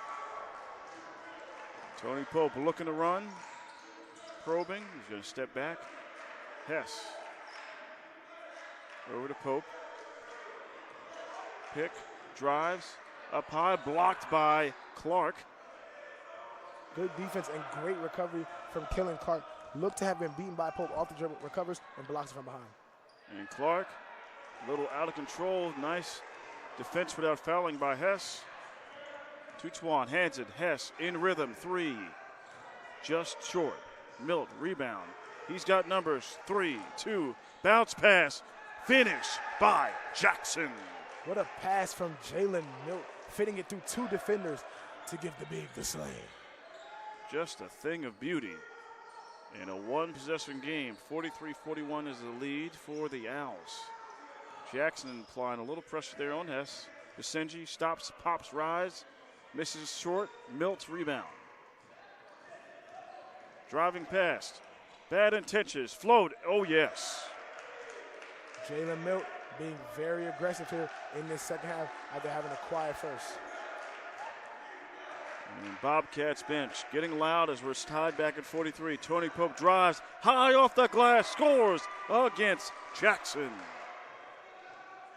Tony Pope looking to run. Probing, he's going to step back. Hess. Over to Pope. Pick, drives, up high, blocked by Clark. Good defense and great recovery from Killen Clark. Looked to have been beaten by Pope off the dribble, recovers and blocks it from behind. And Clark, a little out of control. Nice defense without fouling by Hess. Tutuan hands it. Hess in rhythm. 3. Just short. Milt rebound. He's got numbers. 3, 2. Bounce pass. Finish by Jackson. What a pass from Jalen Milt, fitting it through 2 defenders to give the big the slam. Just a thing of beauty. In a one-possession game, 43-41 is the lead for the Owls. Jackson applying a little pressure there on Hess. Basenji stops, pops, rise, misses short. Milt's rebound. Driving past. Bad intentions. Float. Oh, yes. Jalen Milt being very aggressive here in this second half after having a quiet first. And Bobcats bench getting loud as we're tied back at 43. Tony Pope drives high off the glass, scores against Jackson.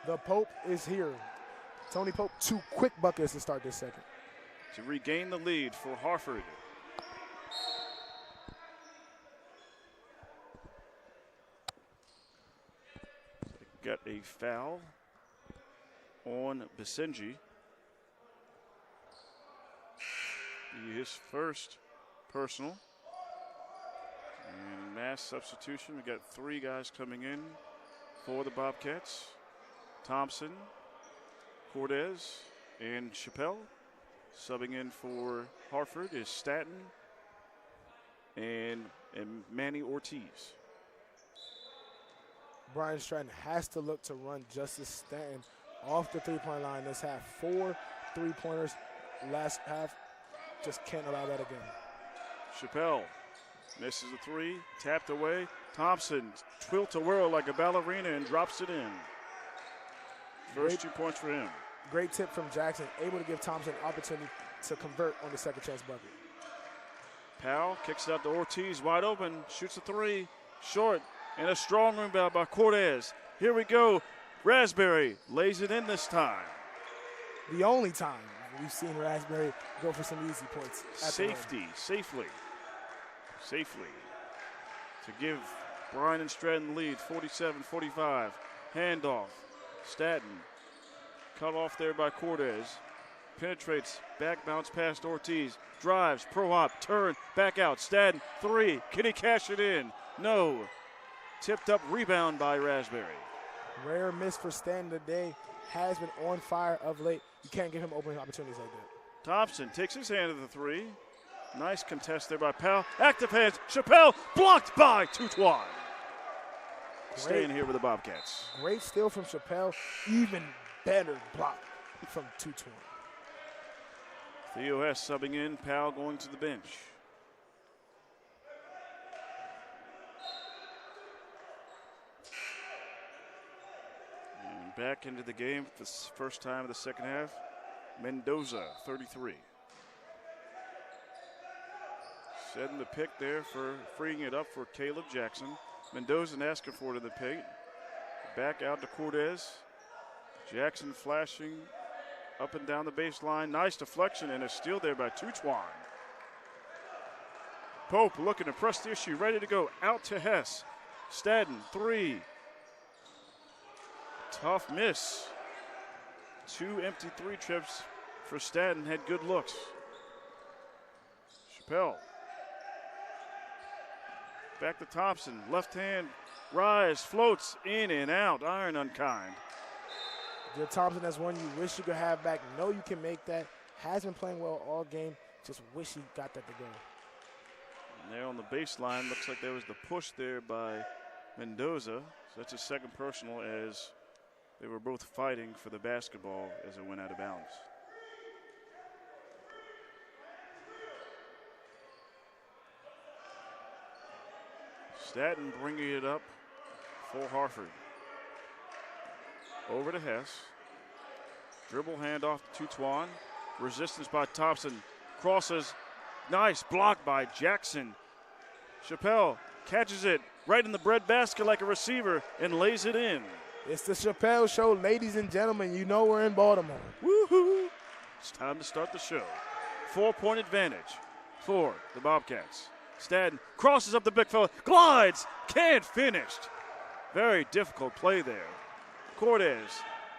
The Pope is here. Tony Pope, 2 quick buckets to start this second. To regain the lead for Harford. Got a foul on Basenji. His first personal. And mass substitution. We got 3 guys coming in for the Bobcats. Thompson, Cortez and Chappelle. Subbing in for Harford is Stratton and Manny Ortiz. Bryant Stratton has to look to run Justice Stanton off the three-point line this half. 4 3-pointers last half. Just can't allow that again. Chappelle misses a three, tapped away. Thompson twilt a whirl like a ballerina and drops it in. First 2 points for him. Great tip from Jackson, able to give Thompson an opportunity to convert on the second chance bucket. Powell kicks it out to Ortiz, wide open, shoots a three, short, and a strong rebound by Cortez. Here we go. Raspberry lays it in this time. The only time we've seen Raspberry go for some easy points. Safely to give Bryant and Stratton the lead, 47-45. Handoff, Stratton cut off there by Cortez. Penetrates, back bounce past Ortiz. Drives, pro-hop, turn, back out. Stratton, three. Can he cash it in? No. Tipped up rebound by Raspberry. Rare miss for Stratton today. Has been on fire of late. You can't give him open opportunities like that. Thompson takes his hand to the three. Nice contest there by Powell. Active hands. Chappelle blocked by Tutuan. Staying here with the Bobcats. Great steal from Chappelle. Even better block from Tutuan. Theo Hess subbing in. Powell going to the bench. And back into the game for the first time of the second half. Mendoza, 33. Setting the pick there for freeing it up for Caleb Jackson. Mendoza asking for it in the paint. Back out to Cortez. Jackson flashing up and down the baseline. Nice deflection and a steal there by Tutuan. Pope looking to press the issue, ready to go. Out to Hess. Stratton, three. Tough miss. 2 empty three trips for Stratton. Had good looks. Chappelle. Back to Thompson. Left hand. Rise. Floats in and out. Iron unkind. Joe Thompson, that's one you wish you could have back. Know you can make that. Has been playing well all game. Just wish he got that to go. And there on the baseline, looks like there was the push there by Mendoza. So that's his second personal as they were both fighting for the basketball as it went out of bounds. Stratton bringing it up for Harford. Over to Hess. Dribble handoff to Tutuan. Resistance by Thompson. Crosses. Nice block by Jackson. Chappelle catches it right in the breadbasket like a receiver and lays it in. It's the Chappelle Show, ladies and gentlemen. You know we're in Baltimore. Woohoo! It's time to start the show. 4-point advantage for the Bobcats. Stratton crosses up the big fella. Glides. Can't finish. Very difficult play there. Cortez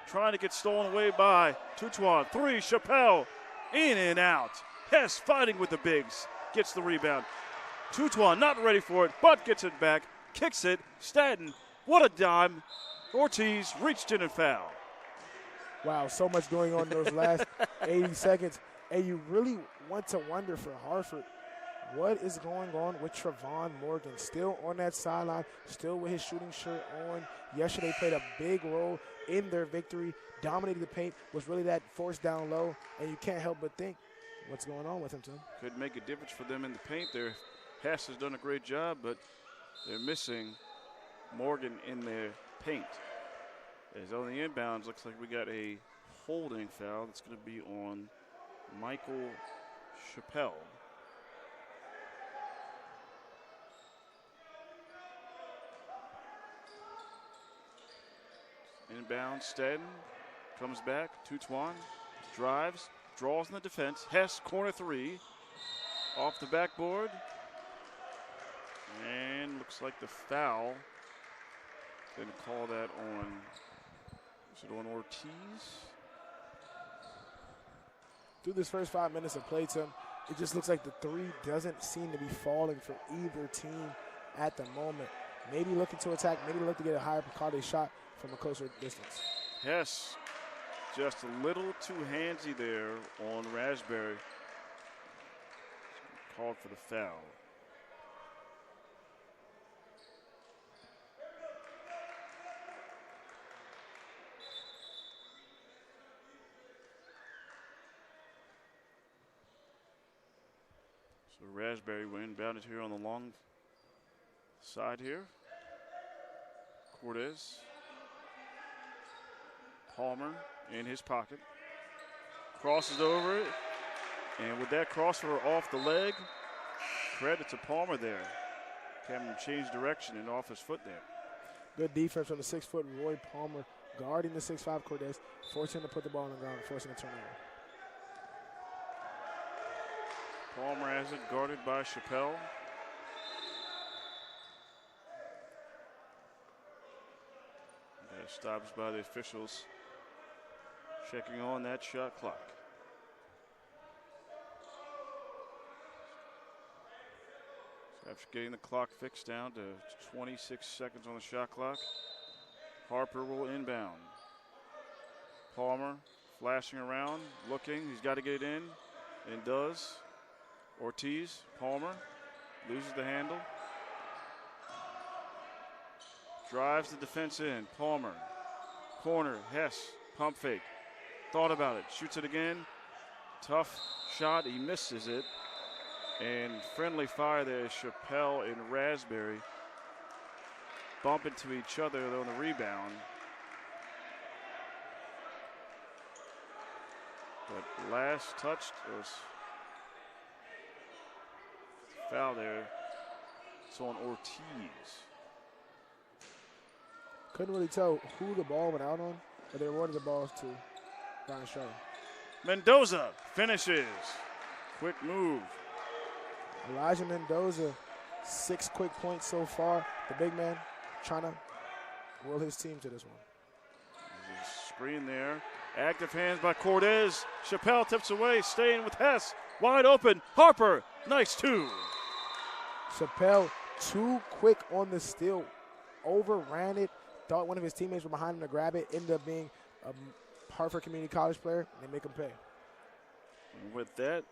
trying to get stolen away by Tutuan. Three, Chappelle, in and out. Hess fighting with the bigs, gets the rebound. Tutuan not ready for it, but gets it back, kicks it. Stratton, what a dime. Ortiz reached in and fouled. Wow, so much going on in those last 80 seconds. And you really want to wonder for Harford, what is going on with Trevon Morgan? Still on that sideline, still with his shooting shirt on. Yesterday played a big role in their victory, dominated the paint, was really that force down low, and you can't help but think, what's going on with him, Tim? Could make a difference for them in the paint there. Hess has done a great job, but they're missing Morgan in their paint. As on the inbounds, looks like we got a holding foul that's going to be on Michael Chappelle. Inbound, Stratton comes back. Tutuan drives, draws in the defense. Hess, corner three, off the backboard. And looks like the foul. Going to call that on, is it on Ortiz? Through this first 5 minutes of play, Tim, it just looks like the three doesn't seem to be falling for either team at the moment. Maybe looking to attack, maybe look to get a higher quality shot from a closer distance. Hess just a little too handsy there on Raspberry. Called for the foul. So Raspberry will inbound it here on the long side here. Cortez. Palmer in his pocket. Crosses over it. And with that crossover off the leg, credit to Palmer there. Having him change direction and off his foot there. Good defense from the 6-foot Roy Palmer, guarding the 6'5" Cortez, forcing him to put the ball on the ground, forcing a turnover. Palmer has it guarded by Chappelle. That stops by the officials checking on that shot clock. So after getting the clock fixed down to 26 seconds on the shot clock, Harper will inbound. Palmer flashing around, looking. He's got to get it in, and does. Ortiz, Palmer, loses the handle. Drives the defense in. Palmer, corner, Hess, pump fake. Thought about it, shoots it again. Tough shot, he misses it. And friendly fire there, Chappelle and Raspberry bump into each other on the rebound. But last touched was foul there. It's on Ortiz. Couldn't really tell who the ball went out on, but they awarded the balls to Bryant Stratton. Mendoza finishes. Quick move. Elijah Mendoza, 6 quick points so far. The big man trying to will his team to this one. There's a screen there. Active hands by Cortez. Chappelle tips away, staying with Hess. Wide open. Harper, nice two. Chappelle, too quick on the steal. Overran it. Thought one of his teammates were behind him to grab it. Ended up being a Harford Community College player, and they make him pay. And with that,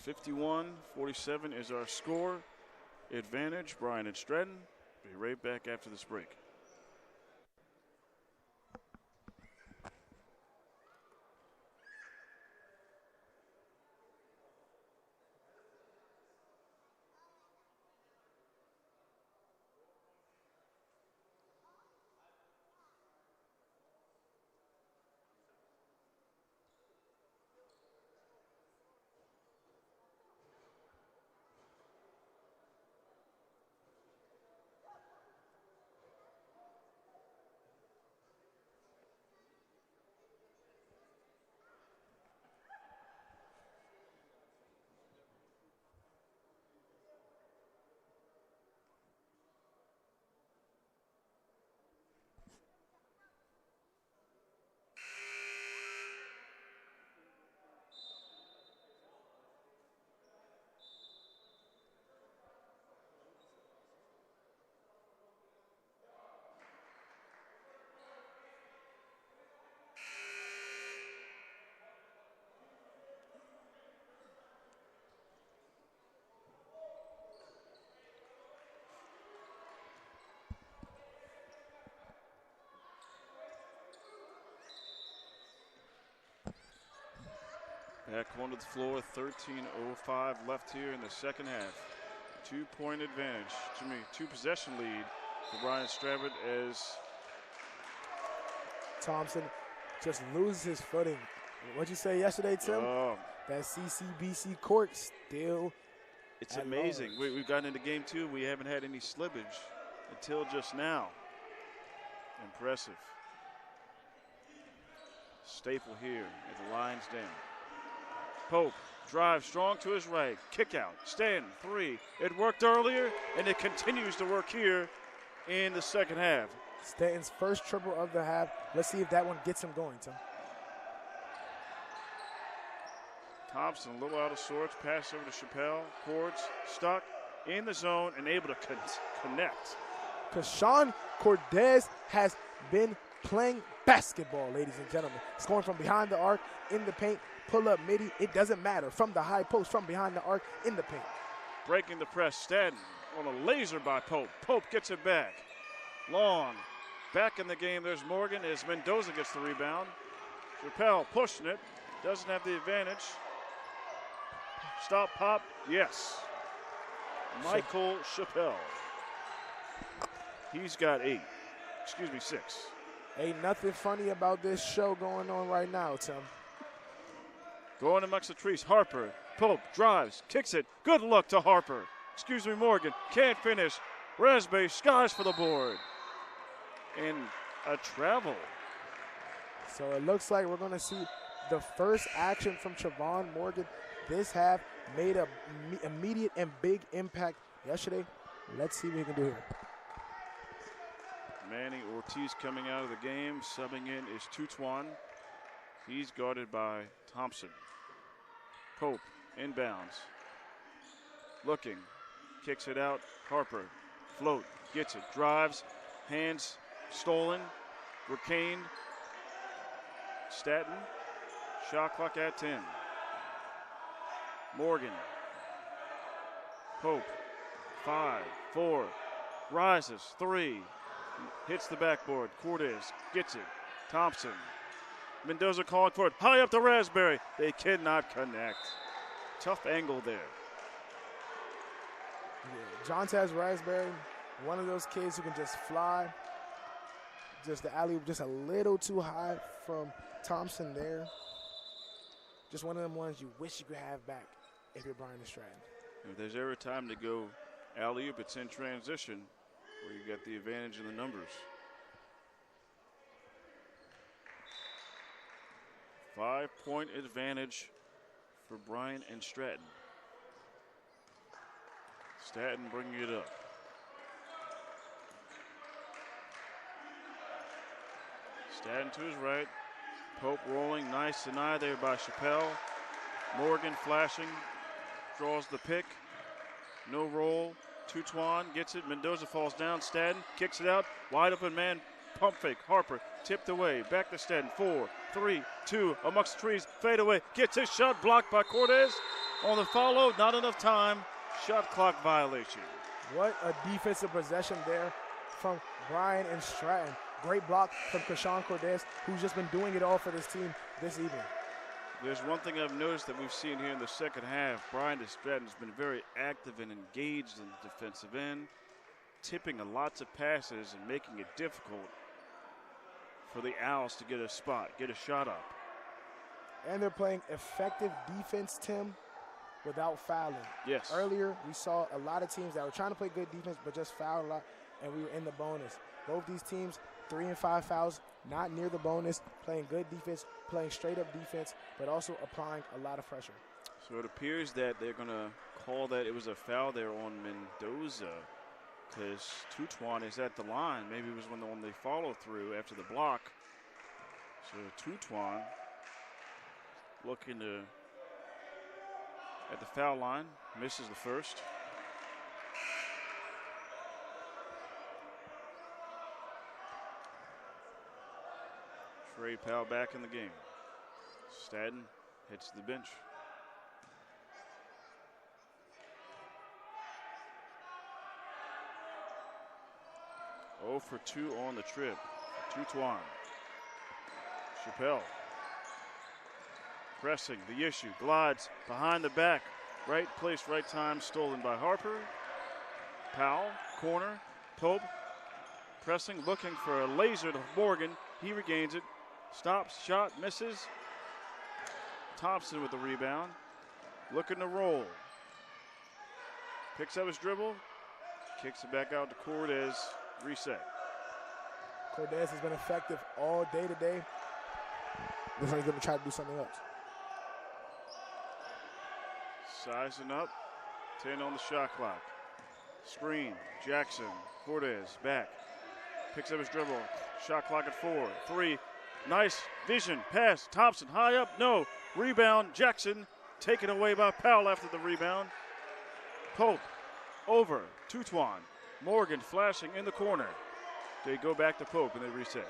51-47 is our score. Advantage, Bryant and Stratton. Be right back after this break. Back onto the floor, 13:05 left here in the second half. 2-point advantage, two possession lead for Bryant Stratton as Thompson just loses his footing. What'd you say yesterday, Tim? That CCBC court still. It's amazing. We've gotten into game 2. We haven't had any slippage until just now. Impressive. Staple here as the line's down. Pope drives strong to his right. Kick out. Stanton, 3. It worked earlier, and it continues to work here in the second half. Stanton's first triple of the half. Let's see if that one gets him going, Tim. Thompson a little out of sorts. Pass over to Chappelle. Cords stuck in the zone and able to connect. Because Sean Cortez has been playing basketball, ladies and gentlemen. Scoring from behind the arc, in the paint, pull up midi, it doesn't matter. From the high post, from behind the arc, in the paint. Breaking the press, Stratton on a laser by Pope. Pope gets it back. Long. Back in the game, there's Morgan as Mendoza gets the rebound. Chappelle pushing it, doesn't have the advantage. Stop, pop, yes. Michael Chappelle. He's got 6. Ain't nothing funny about this show going on right now, Tim. Going amongst the trees, Harper. Pope drives, kicks it. Good luck to Harper. Morgan. Can't finish. Raspberry skies for the board. And a travel. So it looks like we're going to see the first action from Trevon Morgan this half. Made an immediate and big impact yesterday. Let's see what he can do here. Manny Ortiz coming out of the game. Subbing in is Tutuan. He's guarded by Thompson. Pope inbounds. Looking. Kicks it out. Harper. Float. Gets it. Drives. Hands stolen. Ricane. Stratton. Shot clock at 10. Morgan. Pope. 5, 4. Rises. 3. Hits the backboard. Cortez gets it. Thompson. Mendoza calling for it. High up to Raspberry. They cannot connect. Tough angle there. Yeah, Jontez Raspberry, one of those kids who can just fly. Just the alley-oop just a little too high from Thompson there. Just one of them ones you wish you could have back if you're Bryant and Stratton. If there's ever time to go alley-oop, it's in transition where you get the advantage in the numbers. 5-point advantage for Bryant and Stratton. Stratton bringing it up. Stratton to his right. Pope rolling, nice deny there by Chappelle. Morgan flashing, draws the pick. No roll. Tutuan gets it. Mendoza falls down. Stratton kicks it out. Wide open man. Pump fake. Harper tipped away. Back to Stratton. 4, 3, 2. Amongst the trees. Fade away. Gets his shot blocked by Cortez. On the follow. Not enough time. Shot clock violation. What a defensive possession there from Bryant and Stratton. Great block from Krishan Cortez, who's just been doing it all for this team this evening. There's one thing I've noticed that we've seen here in the second half. Bryant and Stratton has been very active and engaged in the defensive end, tipping lots of passes and making it difficult for the Owls to get a spot, get a shot up. And they're playing effective defense, Tim, without fouling. Yes. Earlier, we saw a lot of teams that were trying to play good defense but just fouled a lot, and we were in the bonus. Both these teams, 3 and 5 fouls, not near the bonus, playing good defense, playing straight up defense, but also applying a lot of pressure. So it appears that they're going to call that it was a foul there on Mendoza because Tutuan is at the line. Maybe it was when they follow through after the block. So Tutuan looking at the foul line, misses the first. Trey Powell back in the game. Stratton hits the bench. Oh for 2 on the trip. Tutuan. Chappelle. Pressing the issue. Glides behind the back. Right place, right time. Stolen by Harper. Powell. Corner. Pope. Pressing. Looking for a laser to Morgan. He regains it. Stops, shot, misses. Thompson with the rebound. Looking to roll. Picks up his dribble. Kicks it back out to Cortez. Reset. Cortez has been effective all day today. Looks like he's going to try to do something else. Sizing up. 10 on the shot clock. Screen. Jackson. Cortez back. Picks up his dribble. Shot clock at 4. 3. Nice vision. Pass. Thompson high up. No. Rebound. Jackson taken away by Powell after the rebound. Pope over. Tutuan. Morgan flashing in the corner. They go back to Pope and they reset.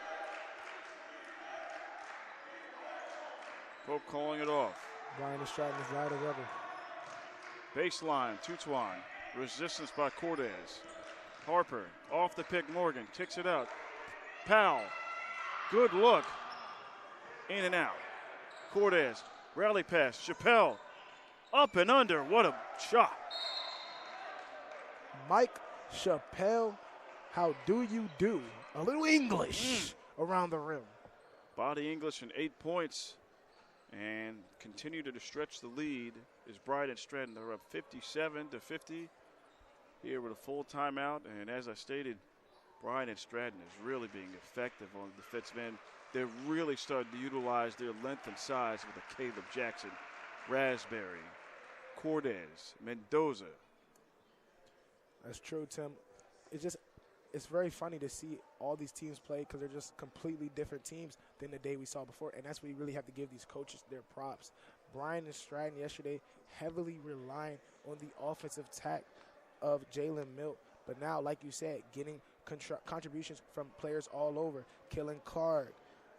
Pope calling it off. Bryant and Stratton is loud as ever. Baseline, Tutuan. Resistance by Cortez. Harper off the pick. Morgan kicks it out. Powell. Good look. In and out. Cortez. Rally pass. Chappelle. Up and under. What a shot. Mike Chappelle, how do you do? A little English around the rim. Body English and 8 points. And continue to stretch the lead is Bryant and Stratton. They're up 57-50 here with a full timeout. And as I stated, Bryant and Stratton is really being effective on the defensive end. They're really starting to utilize their length and size with a Caleb Jackson, Raspberry, Cortez, Mendoza. That's true, Tim. It's very funny to see all these teams play because they're just completely different teams than the day we saw before, and that's what we really have to give these coaches their props. Bryant and Stratton yesterday heavily relying on the offensive attack of Jalen Milt, but now, like you said, getting contributions from players all over. Killen Clark,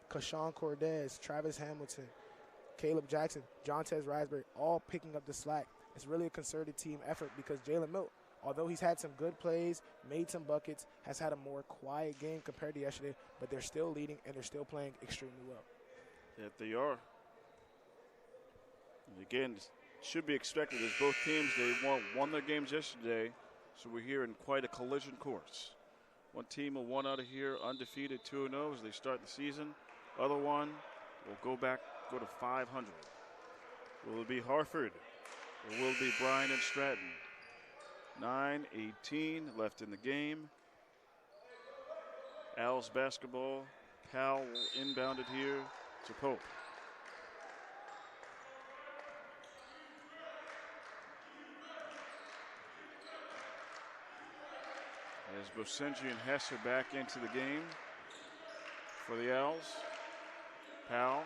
Kashawn Cortez, Travis Hamilton, Caleb Jackson, Jontez Raspberry, all picking up the slack. It's really a concerted team effort because Jalen Milt, although he's had some good plays, made some buckets, has had a more quiet game compared to yesterday, but they're still leading and they're still playing extremely well. That they are. And again, it should be expected as both teams, they won their games yesterday, so we're here in quite a collision course. One team will one out of here undefeated 2-0 as they start the season. Other one will go to 500. Will it be Harford or will it be Bryant and Stratton? 9:18 left in the game. Owls basketball. Powell inbounded here to Pope. As Bosenji and Hess are back into the game for the Owls. Powell.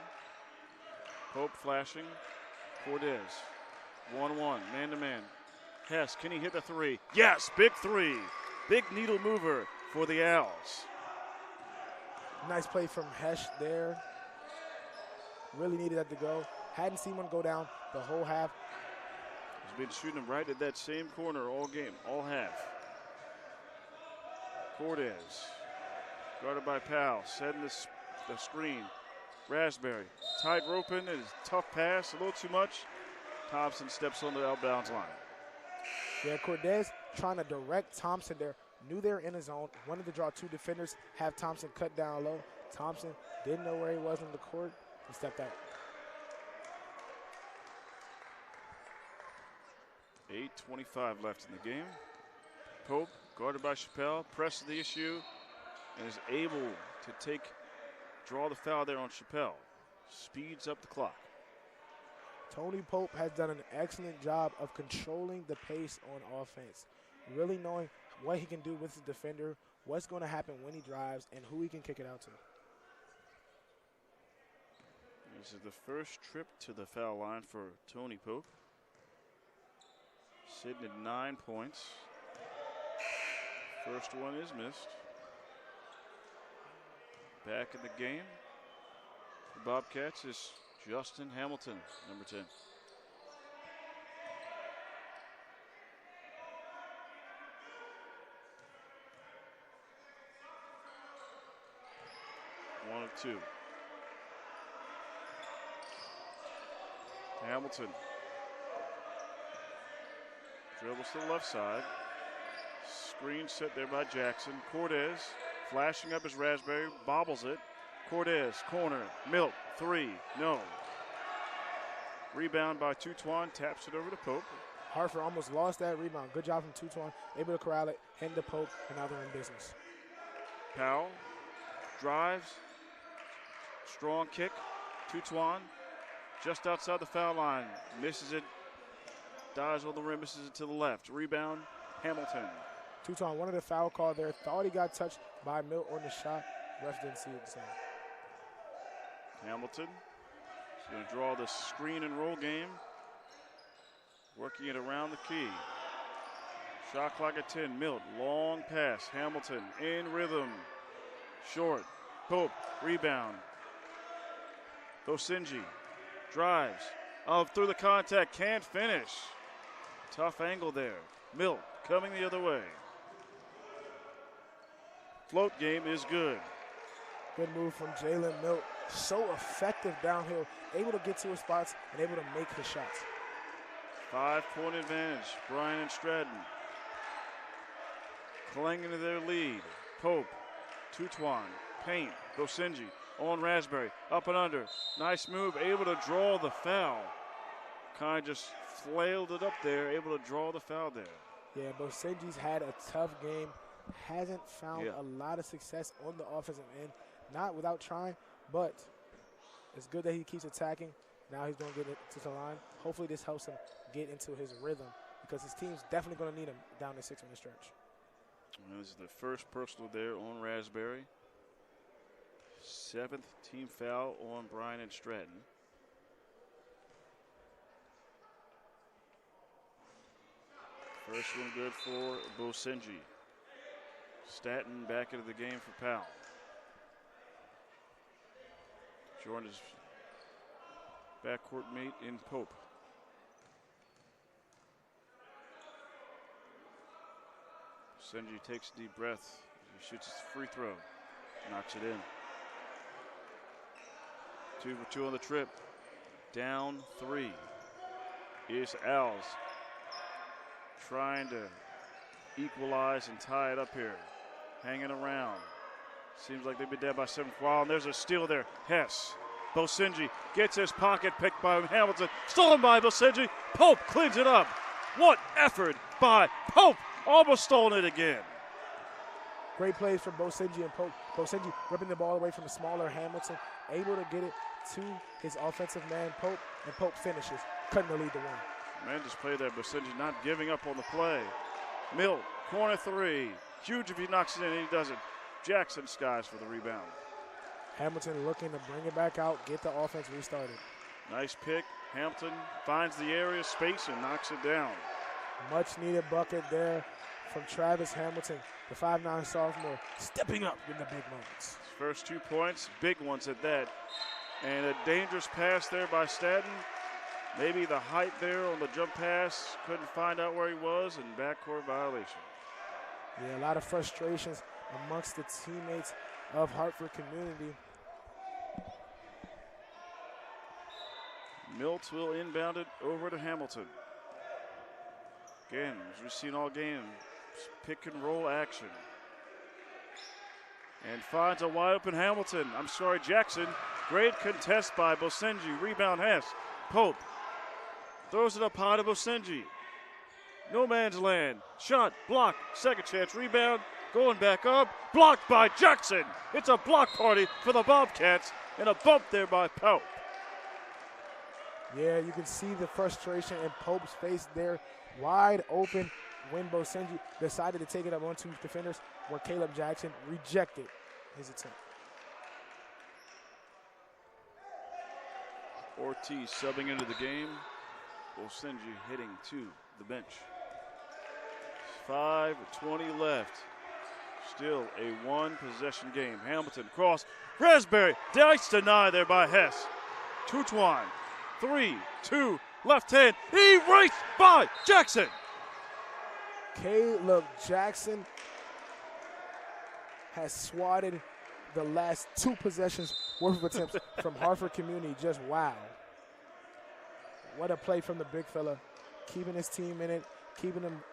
Pope flashing. Cortez. 1-1, man-to-man. Hess, can he hit the three? Yes, big three. Big needle mover for the Owls. Nice play from Hesh there. Really needed that to go. Hadn't seen one go down the whole half. He's been shooting them right at that same corner all game, all half. Cortez, guarded by Powell, setting the screen. Raspberry, tight roping, it is a tough pass, a little too much. Thompson steps on the outbounds line. Yeah, Cortez trying to direct Thompson there. Knew they were in his zone, wanted to draw two defenders, have Thompson cut down low. Thompson didn't know where he was on the court and stepped out. 8:25 left in the game. Pope, guarded by Chappelle, presses the issue and is able to draw the foul there on Chappelle. Speeds up the clock. Tony Pope has done an excellent job of controlling the pace on offense, really knowing what he can do with the defender, what's going to happen when he drives, and who he can kick it out to. This is the first trip to the foul line for Tony Pope. Sitting at 9 points. First one is missed. Back in the game, the Bobcats is Justin Hamilton, number 10. One of two. Hamilton dribbles to the left side. Screen set there by Jackson. Cortez flashing up his Raspberry, bobbles it. Cortez, corner, Milt, three, no. Rebound by Tutuan, taps it over to Pope. Harford almost lost that rebound. Good job from Tutuan, able to corral it, hand to Pope, and now they're in business. Powell drives, strong kick. Tutuan just outside the foul line, misses it, dives on the rim, misses it to the left. Rebound, Hamilton. Tutuan wanted a foul call there, thought he got touched by Milt on the shot. Ref didn't see it the same. Hamilton is going to draw the screen and roll game, working it around the key. Shot clock at 10. Milt, long pass. Hamilton in rhythm. Short. Pope, rebound. Bosenji drives. Up through the contact, can't finish. Tough angle there. Milt coming the other way. Float game is good. Good move from Jalen Milt. So effective downhill, able to get to his spots and able to make his shots. 5-point advantage, Bryant and Stratton. Clinging to their lead. Pope, Tutwan, Payne, Bosenji on Raspberry, up and under. Nice move, able to draw the foul. Kind of just flailed it up there, able to draw the foul there. Yeah, Bosenji's had a tough game. Hasn't found a lot of success on the offensive end. Not without trying, but it's good that he keeps attacking. Now he's going to get it to the line. Hopefully this helps him get into his rhythm because his team's definitely going to need him down the 6-minute stretch. And this is the first personal there on Raspberry. 7th team foul on Bryant and Stratton. First one good for Bosenji. Stratton back into the game for Powell. Joined his backcourt mate in Pope. Bosenji takes a deep breath. He shoots his free throw. Knocks it in. 2 for 2 on the trip. Down 3 is Owls. Trying to equalize and tie it up here. Hanging around. Seems like they've been down by 7 for a while, and there's a steal there. Hess. Bosenji gets his pocket picked by Hamilton. Stolen by Bosenji. Pope cleans it up. What effort by Pope. Almost stolen it again. Great plays from Bosenji and Pope. Bosenji ripping the ball away from the smaller Hamilton. Able to get it to his offensive man, Pope, and Pope finishes. Cutting the lead to 1. Tremendous play there. Bosenji not giving up on the play. Milt, corner 3. Huge if he knocks it in, and he doesn't. Jackson skies for the rebound. Hamilton looking to bring it back out, get the offense restarted. Nice pick. Hamilton finds the area, space, and knocks it down. Much needed bucket there from Travis Hamilton, the 5'9" sophomore, stepping up in the big moments. His first 2 points, big ones at that. And a dangerous pass there by Stratton. Maybe the height there on the jump pass, couldn't find out where he was, and backcourt violation. Yeah, a lot of frustrations amongst the teammates of Hartford Community. Milt will inbound it over to Hamilton. Again, as we've seen all game, pick and roll action. And finds a wide open Jackson. Great contest by Bosenji. Rebound Hess. Pope throws it up high to Bosenji. No man's land. Shot, block, second chance, rebound. Going back up, blocked by Jackson. It's a block party for the Bobcats, and a bump there by Pope. Yeah, you can see the frustration in Pope's face there. Wide open when Bosenji decided to take it up on 2 defenders, where Caleb Jackson rejected his attempt. Ortiz subbing into the game. Bosenji heading to the bench. 5:20 left. Still a 1-possession game. Hamilton cross. Raspberry. Dice denied there by Hess. Tutwan. 3-2. Left hand. Erased by Jackson. Caleb Jackson has swatted the last 2 possessions worth of attempts from Harford Community. Just wow. What a play from the big fella. Keeping his team in it, keeping them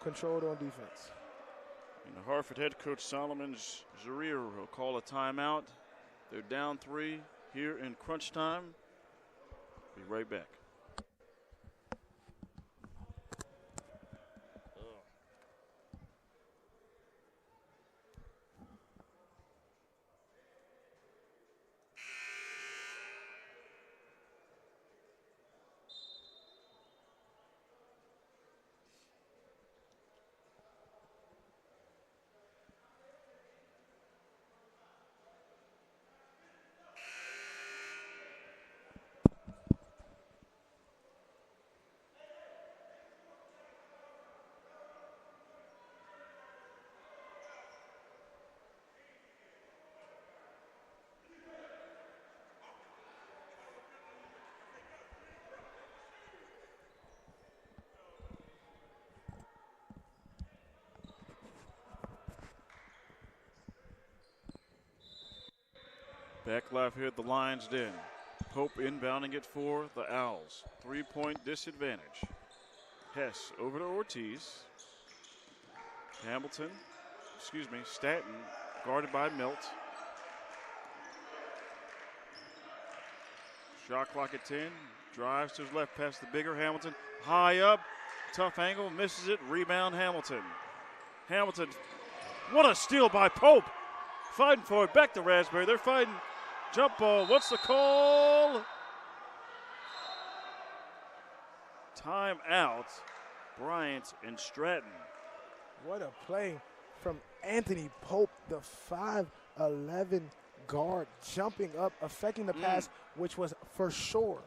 controlled on defense. And the Harford head coach Solomon Zarir will call a timeout. They're down 3 here in crunch time. Be right back. Back left here at the Lions Den. Pope inbounding it for the Owls. 3-point disadvantage. Hess over to Ortiz. Stratton guarded by Milt. Shot clock at 10. Drives to his left past the bigger Hamilton. High up. Tough angle. Misses it. Rebound Hamilton. Hamilton. What a steal by Pope. Fighting for it. Back to Raspberry. They're fighting. Jump ball. What's the call? Time out. Bryant and Stratton. What a play from Anthony Pope, the 5'11" guard, jumping up, affecting the pass, which was for sure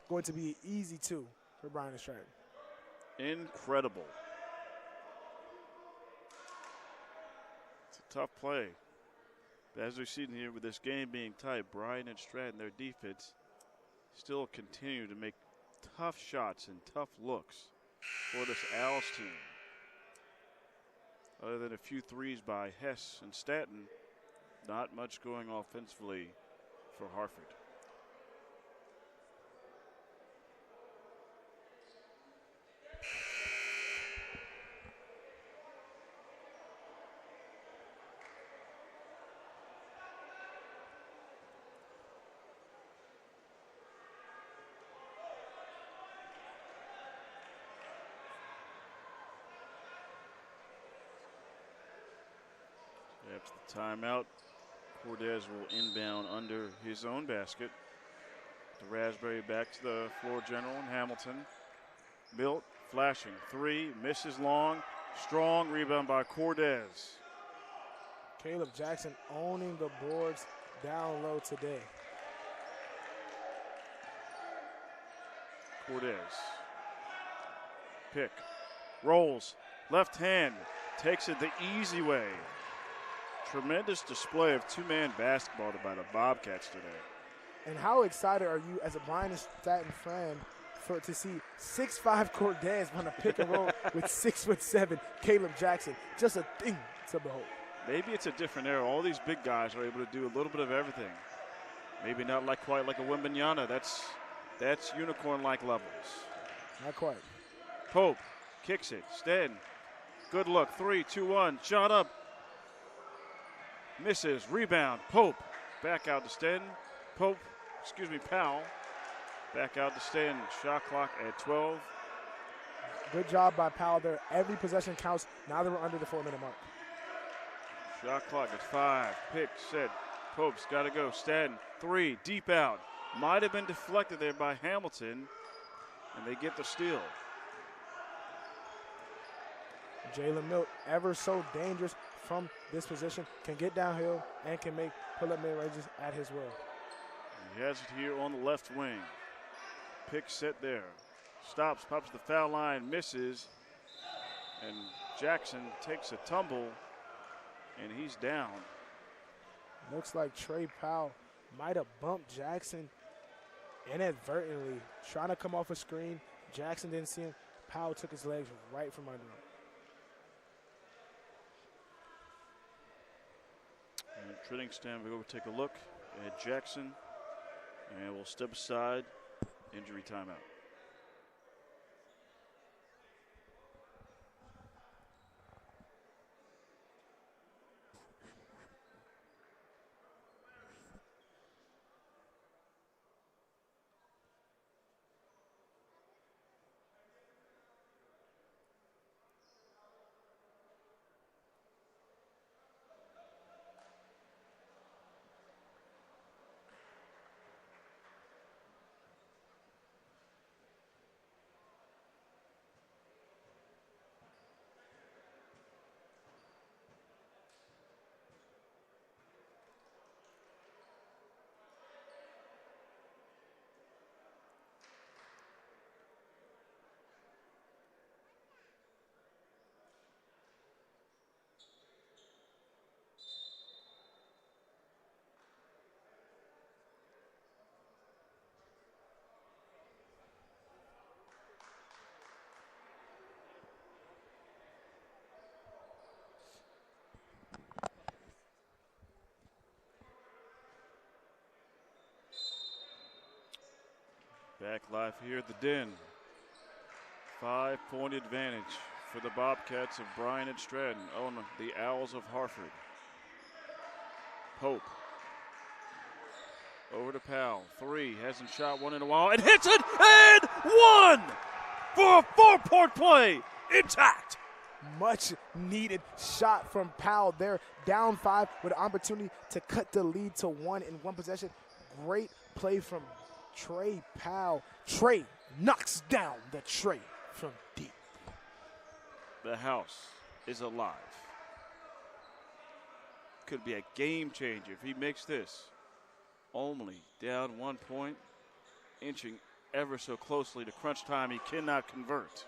going to be an easy two for Bryant and Stratton. Incredible. It's a tough play. But as we've seen here with this game being tight, Bryant and Stratton, their defense, still continue to make tough shots and tough looks for this Owls team. Other than a few threes by Hess and Stratton, not much going offensively for Harford. After the timeout, Cordes will inbound under his own basket. The Raspberry back to the floor general and Hamilton. Milt flashing. Three, misses long. Strong rebound by Cordes. Caleb Jackson owning the boards down low today. Cordes. Pick. Rolls. Left hand. Takes it the easy way. Tremendous display of two-man basketball by the Bobcats today. And how excited are you as a Bryant and Stratton fan to see 6'5" Cordes on a pick and roll with 6'7" Caleb Jackson? Just a thing to behold. Maybe it's a different era. All these big guys are able to do a little bit of everything. Maybe not quite like a Wembanyama. That's unicorn-like levels. Not quite. Pope kicks it. Stratton. Good look. 3, 2, 1. Shot up. Misses. Rebound. Pope. Back out to Stratton. Powell. Back out to Stratton. Shot clock at 12. Good job by Powell there. Every possession counts. Now that we're under the 4-minute mark. Shot clock at 5. Pick, set. Pope's got to go. Stratton. 3. Deep out. Might have been deflected there by Hamilton. And they get the steal. Jalen Milt, ever so dangerous from this position, can get downhill and can make pull-up mid-ranges at his will. He has it here on the left wing. Pick set there. Stops, pops the foul line, misses. And Jackson takes a tumble, and he's down. Looks like Trey Powell might have bumped Jackson inadvertently, trying to come off a screen. Jackson didn't see him. Powell took his legs right from under him. And Trittingston, we go take a look at Jackson, and we'll step aside. Injury timeout. Back live here at the Den. 5-point advantage for the Bobcats of Bryant and Stratton on the Owls of Harford. Pope. Over to Powell. 3. Hasn't shot one in a while. And hits it! And 1! For a 4-point play. Intact. Much needed shot from Powell there. Down 5 with an opportunity to cut the lead to 1 in one possession. Great play from Trey Powell. Trey knocks down the tray from deep. The house is alive. Could be a game changer if he makes this. Only down 1 point, inching ever so closely to crunch time. He cannot convert.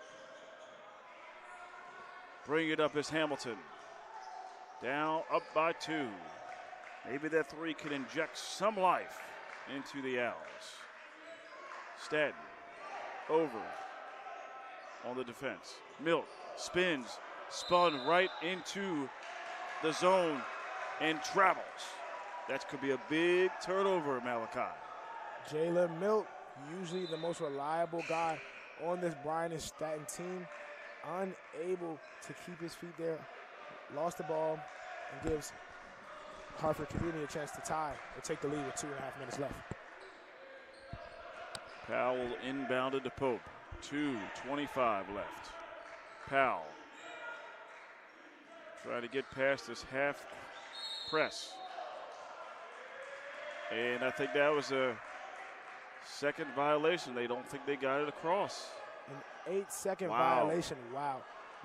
Bring it up as Hamilton. Down, up by 2. Maybe that 3 can inject some life into the Owls. Stratton over on the defense. Milt spins, spun right into the zone and travels. That could be a big turnover, Malachi. Jalen Milt, usually the most reliable guy on this Bryant and Stratton team, unable to keep his feet there. Lost the ball and gives Harford Community a chance to tie or take the lead with 2.5 minutes left. Powell inbounded to Pope. 2:25 left. Powell trying to get past this half press. And I think that was a second violation. They don't think they got it across. An 8-second violation. Wow.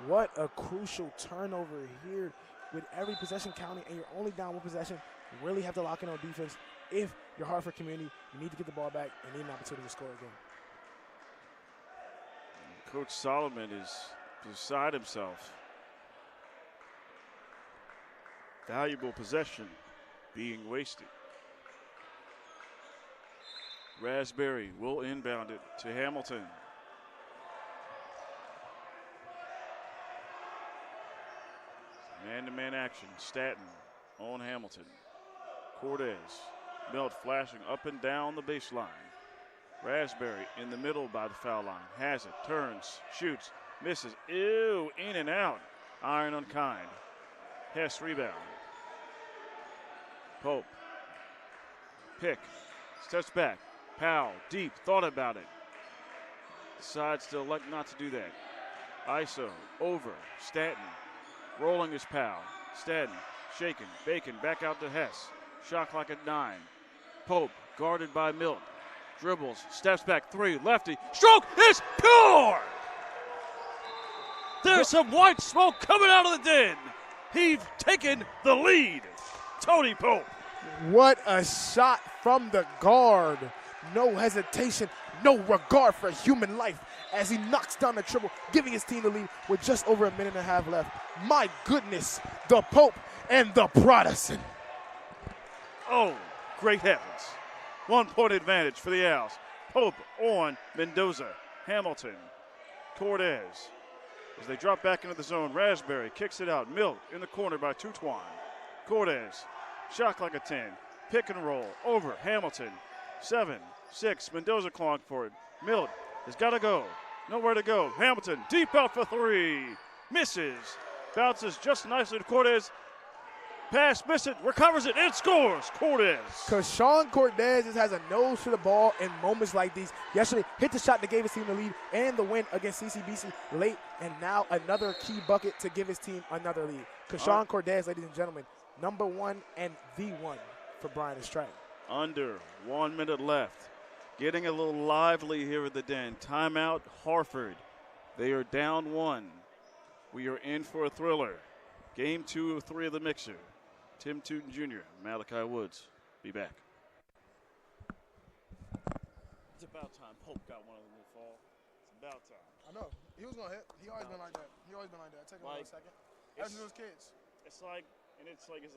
What a crucial turnover here with every possession counting, and you're only down 1 possession. You really have to lock in on defense. If you're Harford Community, you need to get the ball back and need an opportunity to score again. Coach Solomon is beside himself. Valuable possession being wasted. Raspberry will inbound it to Hamilton. Man-to-man action. Stratton on Hamilton. Cortez. Milt flashing up and down the baseline. Raspberry in the middle by the foul line. Has it. Turns. Shoots. Misses. Ew. In and out. Iron unkind. Hess rebound. Pope. Pick. Steps back. Powell. Deep. Thought about it. Decides to elect not to do that. ISO. Over. Stratton. Rolling his Powell. Stratton. Shaking. Bacon. Back out to Hess. Shot clock at 9. Pope. Guarded by Milt. Dribbles. Steps back. 3. Lefty. Stroke is pure! There's some white smoke coming out of the Den. He's taken the lead. Tony Pope. What a shot from the guard. No hesitation, no regard for human life as he knocks down the triple, giving his team the lead with just over 1.5 minutes left. My goodness, the Pope and the Protestant. Oh, great heavens. 1 point advantage for the Owls. Pope on Mendoza. Hamilton. Cortez. As they drop back into the zone, Raspberry kicks it out. Milt in the corner by Tutwan. Cortez. Shot clock at 10. Pick and roll. Over. Hamilton. 7, 6. Mendoza clawing for it. Milt has got to go. Nowhere to go. Hamilton deep out for 3. Misses. Bounces just nicely to Cortez. Pass, miss it, recovers it, and scores. Cortez. Kashawn Cortez just has a nose for the ball in moments like these. Yesterday, hit the shot that gave his team the lead and the win against CCBC late, and now another key bucket to give his team another lead. Kashawn Cortez, ladies and gentlemen, number 1 and the 1 for Bryant and Stratton. Under 1 minute left. Getting a little lively here at the Den. Timeout, Harford. They are down 1. We are in for a thriller. Game 2 of 3 of the mixer. Tim Tootin Jr., Malachi Woods. Be back. It's about time Pope got one of them will fall. It's about time. I know. He was going to hit. He always been like that. Take a second. Ever since he was kids. It's like, and it's like, his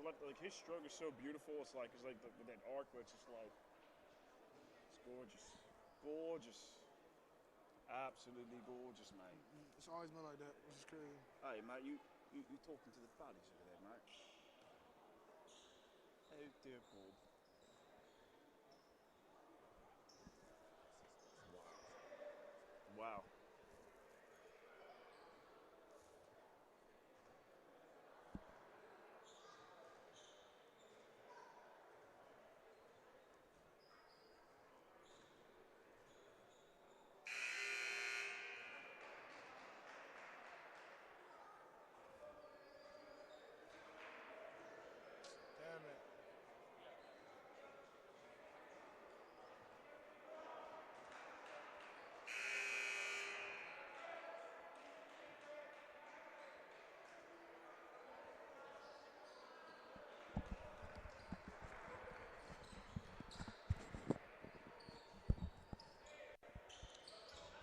stroke is so beautiful. It's like with that arc, where it's just like, it's gorgeous. Gorgeous. Absolutely gorgeous, mate. It's always been like that, which is crazy. Hey, mate, you talking to the bodies over there, mate. Oh, dear Bob. Wow.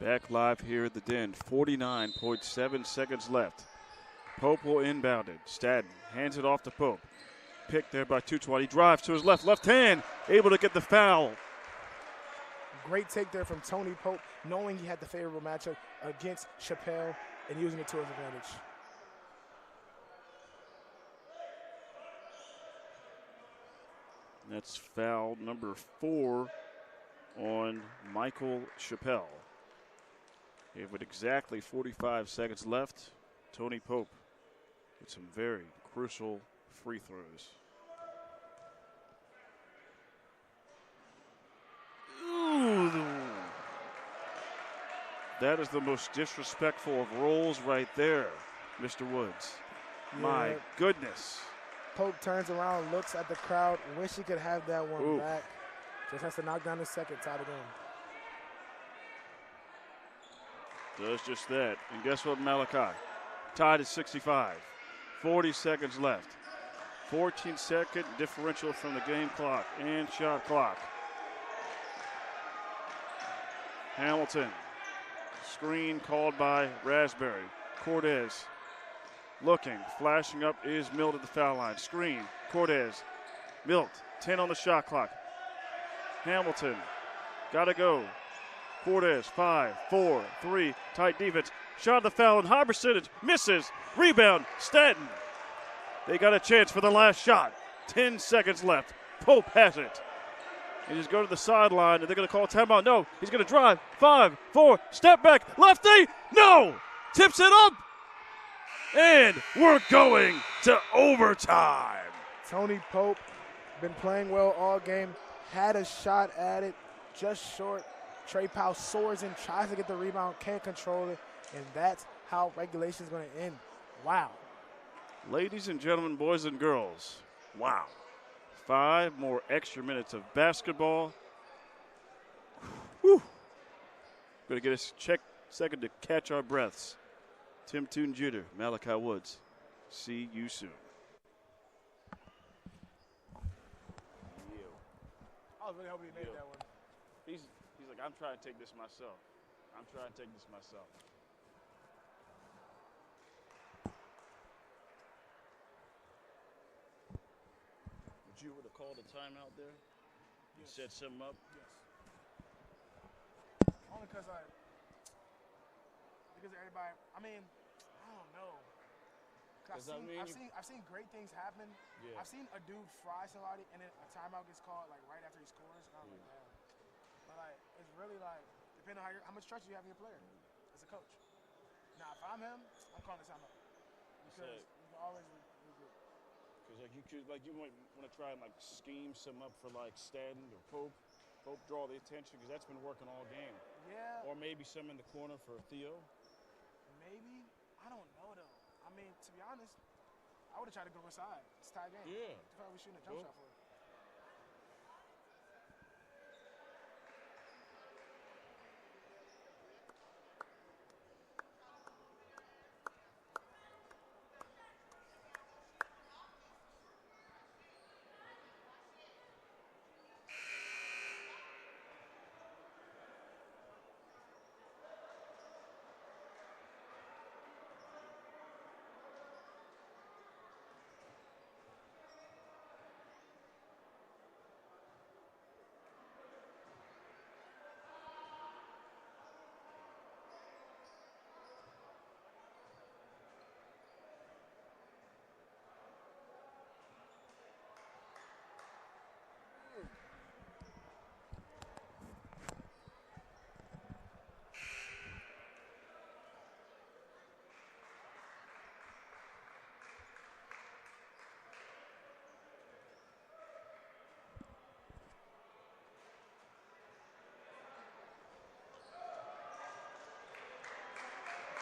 Back live here at the Den. 49.7 seconds left. Pope will inbound it. Stratton hands it off to Pope. Picked there by 220. He drives to his left hand, able to get the foul. Great take there from Tony Pope, knowing he had the favorable matchup against Chappelle and using it to his advantage. That's foul number 4 on Michael Chappelle. With exactly 45 seconds left, Tony Pope with some very crucial free throws. Ooh. That is the most disrespectful of rolls right there, Mr. Woods. Yeah. My goodness. Pope turns around, looks at the crowd, wish he could have that one Ooh. back. Just has to knock down the second, tie the game. Does just that. And guess what, Malachi? Tied at 65. 40 seconds left. 14-second differential from the game clock and shot clock. Hamilton. Screen called by Raspberry. Cortez looking. Flashing up is Milt at the foul line. Screen. Cortez. Milt. 10 on the shot clock. Hamilton. Gotta go. Cortez, 5, 4, 3, tight defense. Shot at the foul and high percentage. Misses. Rebound. Stratton. They got a chance for the last shot. 10 seconds left. Pope has it. He just go to the sideline and they're going to call timeout. No, he's going to drive. 5, 4, step back. Lefty. No. Tips it up. And we're going to overtime. Tony Pope been playing well all game. Had a shot at it, just short. Trey Powell soars in, tries to get the rebound, can't control it, and that's how regulation is going to end. Wow. Ladies and gentlemen, boys and girls, wow. 5 more extra minutes of basketball. Whew. Going to get a second to catch our breaths. Tim Toon Jr., Malachi Woods. See you soon. I was really hoping he made that one. He's like, I'm trying to take this myself. Would you would have called a timeout there? You set something up? Yes. Only because everybody, I don't know. I've seen great things happen. Yeah. I've seen a dude fry somebody and then a timeout gets called like right after he scores. And I was like, damn. But like, it's really like, depending on how much trust you have in your player as a coach. Now, if I'm him, I'm calling the timeout. Because you can always regroup. Because you might want to try and like scheme some up for like Stratton or Pope. Pope draw the attention because that's been working all game. Yeah. Or maybe some in the corner for Theo. Maybe. I don't know though. To be honest, I would have tried to go inside. It's a tie game. Yeah. That's why we're shooting a jump shot for it.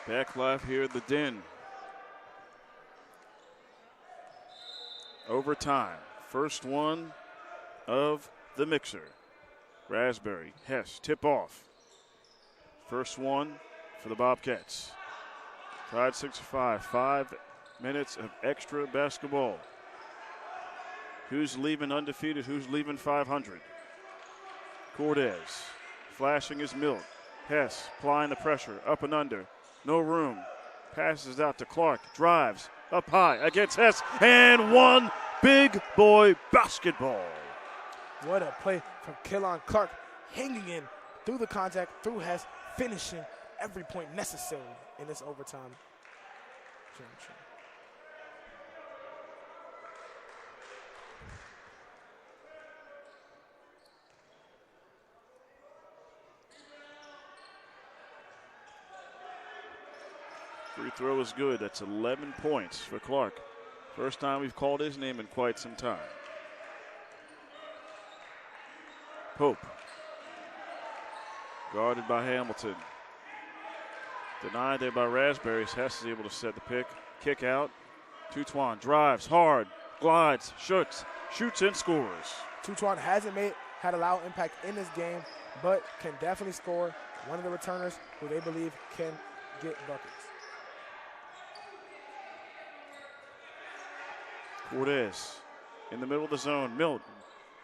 Back live here at the Den. Overtime. First one of the mixer. Raspberry, Hess, tip off. First one for the Bobcats. Tied 6-5. 5 minutes of extra basketball. Who's leaving undefeated? Who's leaving 500? Cortez. Flashing is Milt. Hess applying the pressure, up and under, no room. Passes out to Clark, drives up high against Hess, and one big boy basketball. What a play from Kellon Clark, hanging in through the contact, through Hess, finishing every point necessary in this overtime. Free throw is good. That's 11 points for Clark. First time we've called his name in quite some time. Pope. Guarded by Hamilton. Denied there by Raspberries. Hess is able to set the pick. Kick out. Tutwan drives hard, glides, shoots and scores. Tutwan hasn't had a loud impact in this game, but can definitely score. One of the returners who they believe can get buckets. Cortez in the middle of the zone. Milt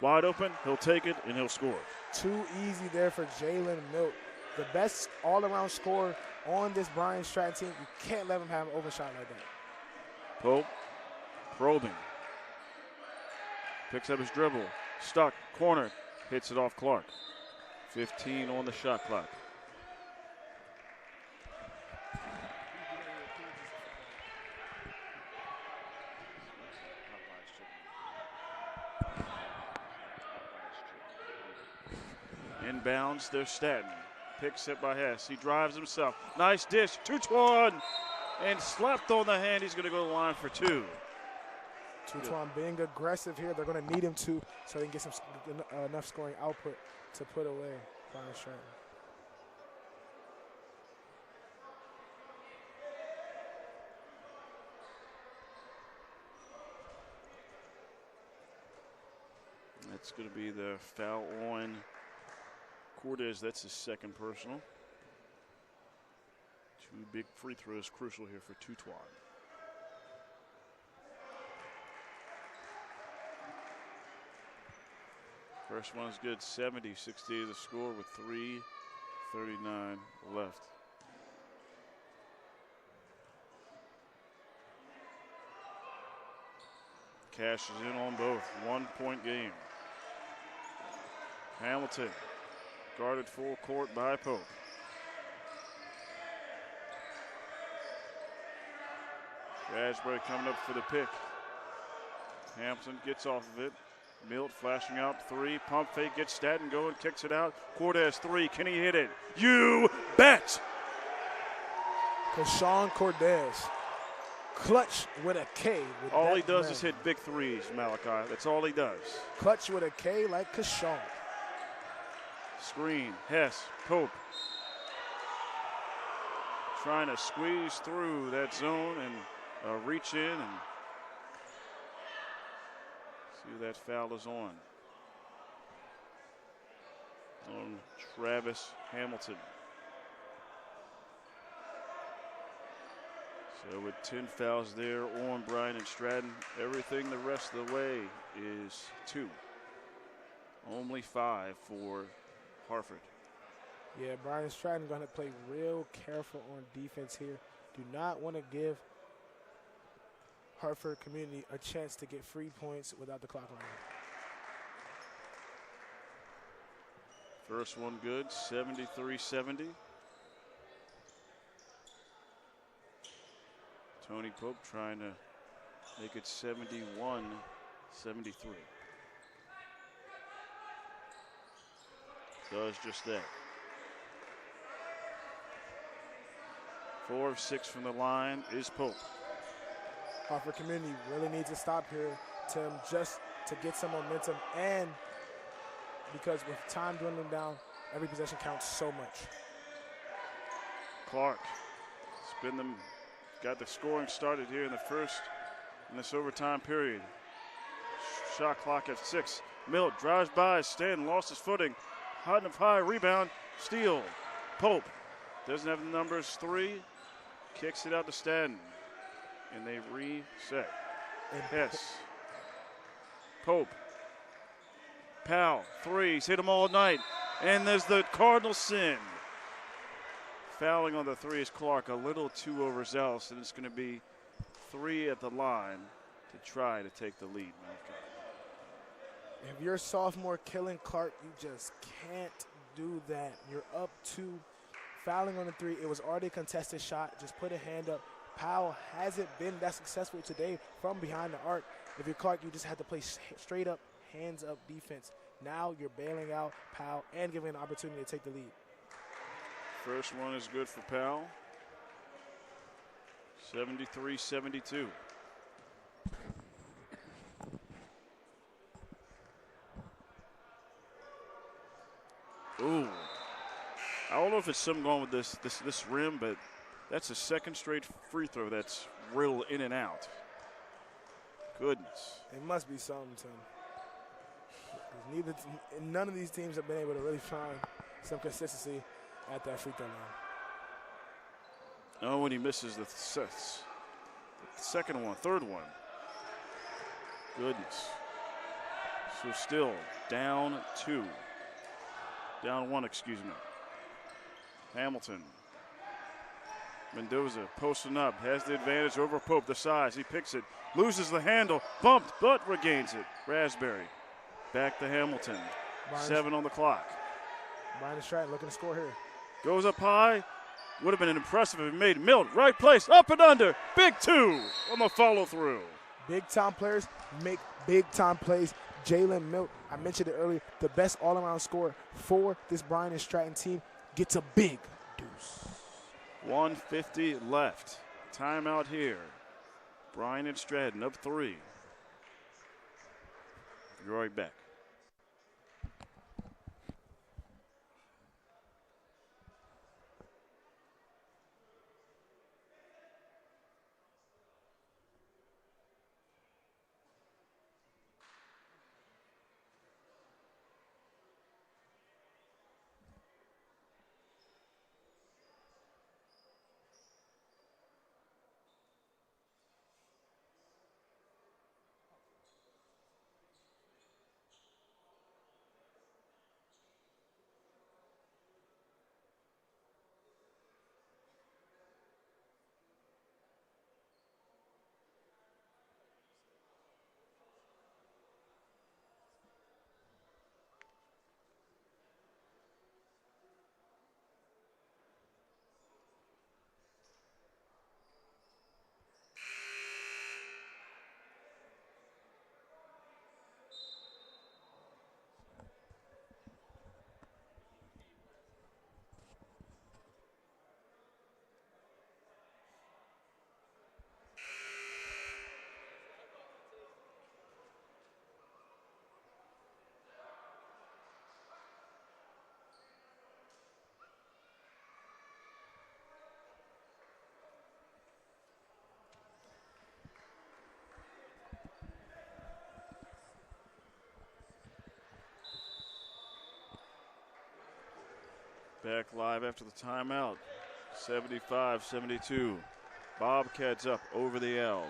wide open. He'll take it and he'll score. Too easy there for Jalen Milt. The best all-around scorer on this Bryant Stratton team. You can't let him have an overshot like that. Pope probing. Picks up his dribble. Stuck. Corner. Hits it off Clark. 15 on the shot clock. Inbounds, there's Stratton. Picks it by Hess. He drives himself. Nice dish. 2-1. And slapped on the hand. He's going to go to the line for two. Tutwan being aggressive here. They're going to need him to so they can get enough scoring output to put away Bryant Stratton. That's going to be the foul on Cortez. That's his second personal. Two big free throws crucial here for Tutwan. First one's good, 70-60 the score with 3:39 left. Cash is in on both, 1 point game. Hamilton guarded full court by Pope. Raspberry coming up for the pick. Hampton gets off of it. Milt flashing out three. Pump fake, gets Stratton going, kicks it out. Cortez three. Can he hit it? You bet! Kashawn Cortez. Clutch with a K. All he does is hit big threes, Malachi. That's all he does. Clutch with a K like Kashawn. Screen, Hess, Pope. Trying to squeeze through that zone and reach in and see who that foul is on. On Travis Hamilton. So with 10 fouls there on Bryant and Stratton, everything the rest of the way is 2. Only 5 for Harford. Yeah, Bryant Stratton going to play real careful on defense here. Do not want to give Harford community a chance to get free points without the clock running. First one good, 73-70. Tony Pope trying to make it 71-73. Does just that. 4 of 6 from the line is Pope. Harford community really needs to stop here, Tim, just to get some momentum, and because with time dwindling down, every possession counts so much. Clark spin them, got the scoring started here in this overtime period. Shot clock at 6. Milt drives by, Stratton lost his footing. Hot enough high, rebound, steal. Pope doesn't have the numbers. 3, kicks it out to Stratton. And they reset. Hess. Pope. Powell, 3s, hit them all night. And there's the Cardinal sin. fouling on the three is Clark, a little too overzealous, and it's going to be 3 at the line to try to take the lead. If you're sophomore killing Clark, you just can't do that. You're up 2, fouling on the 3. It was already a contested shot. Just put a hand up. Powell hasn't been that successful today from behind the arc. If you're Clark, you just have to play straight up, hands up defense. Now you're bailing out Powell and giving an opportunity to take the lead. First one is good for Powell. 73-72. Ooh. I don't know if it's something going with this rim, but that's a second straight free throw that's real in and out. Goodness. It must be something, Tim. None of these teams have been able to really find some consistency at that free throw line. Oh, when he misses the second one, third one. Goodness. So still down 2. Down 1, excuse me. Hamilton. Mendoza posting up, has the advantage over Pope, the size. He picks it, loses the handle, bumped, but regains it. Raspberry. Back to Hamilton. 7 on the clock. Bryant and Stratton looking to score here. Goes up high. Would have been impressive if he made Milt. Right place, up and under. Big 2 on the follow through. Big time players make big time plays. Jalen Milt, I mentioned it earlier, the best all around scorer for this Bryant and Stratton team, gets a big deuce. 1:50 left. Timeout here. Bryant and Stratton up 3. Be right back. Back live after the timeout. 75-72. Bobcats up over the L's.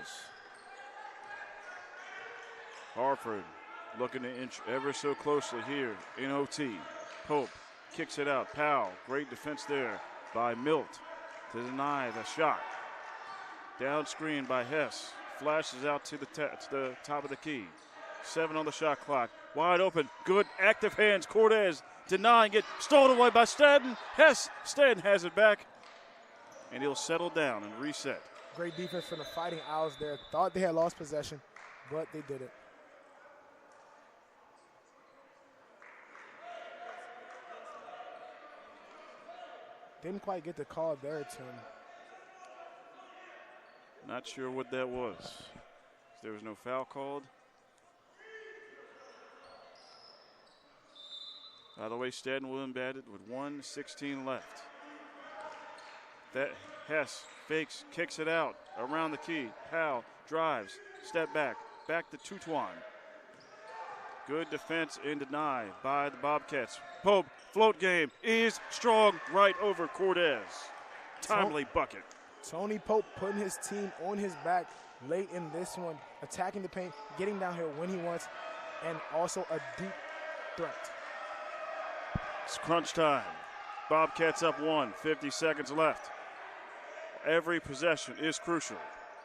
Harford looking to inch ever so closely here in OT. Pope kicks it out. Powell, great defense there by Milt to deny the shot. Down screen by Hess. Flashes out to the top of the key. 7 on the shot clock. Wide open. Good active hands. Cortez denying it. Stolen away by Stratton. Stratton has it back. And he'll settle down and reset. Great defense from the Fighting Owls there. Thought they had lost possession, but they did it. Didn't quite get the call there, Tim. Not sure what that was. There was no foul called. By the way, Stratton will bat it with 1:16 left. That Hess fakes, kicks it out around the key. Powell drives, step back to Tutwan. Good defense and deny by the Bobcats. Pope, float game is strong right over Cortez. Timely bucket. Tony Pope putting his team on his back late in this one, attacking the paint, getting down here when he wants, and also a deep threat. It's crunch time. Bobcats up 1, 50 seconds left. Every possession is crucial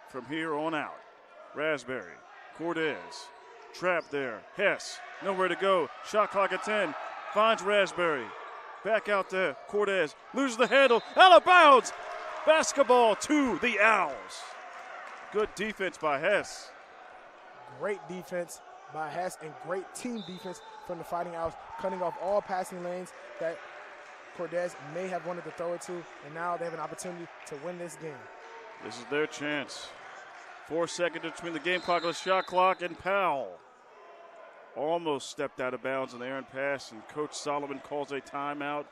from here on out. Raspberry, Cortez, trapped there. Hess, nowhere to go. Shot clock at 10. Finds Raspberry. Back out to Cortez. Loses the handle. Out of bounds. Basketball to the Owls. Good defense by Hess. Great defense by Hess and great team defense from the Fighting Owls, cutting off all passing lanes that Cortez may have wanted to throw it to, and now they have an opportunity to win this game. This is their chance. 4 seconds between the game clock and the shot clock, and Powell almost stepped out of bounds on the errant pass, and Coach Solomon calls a timeout.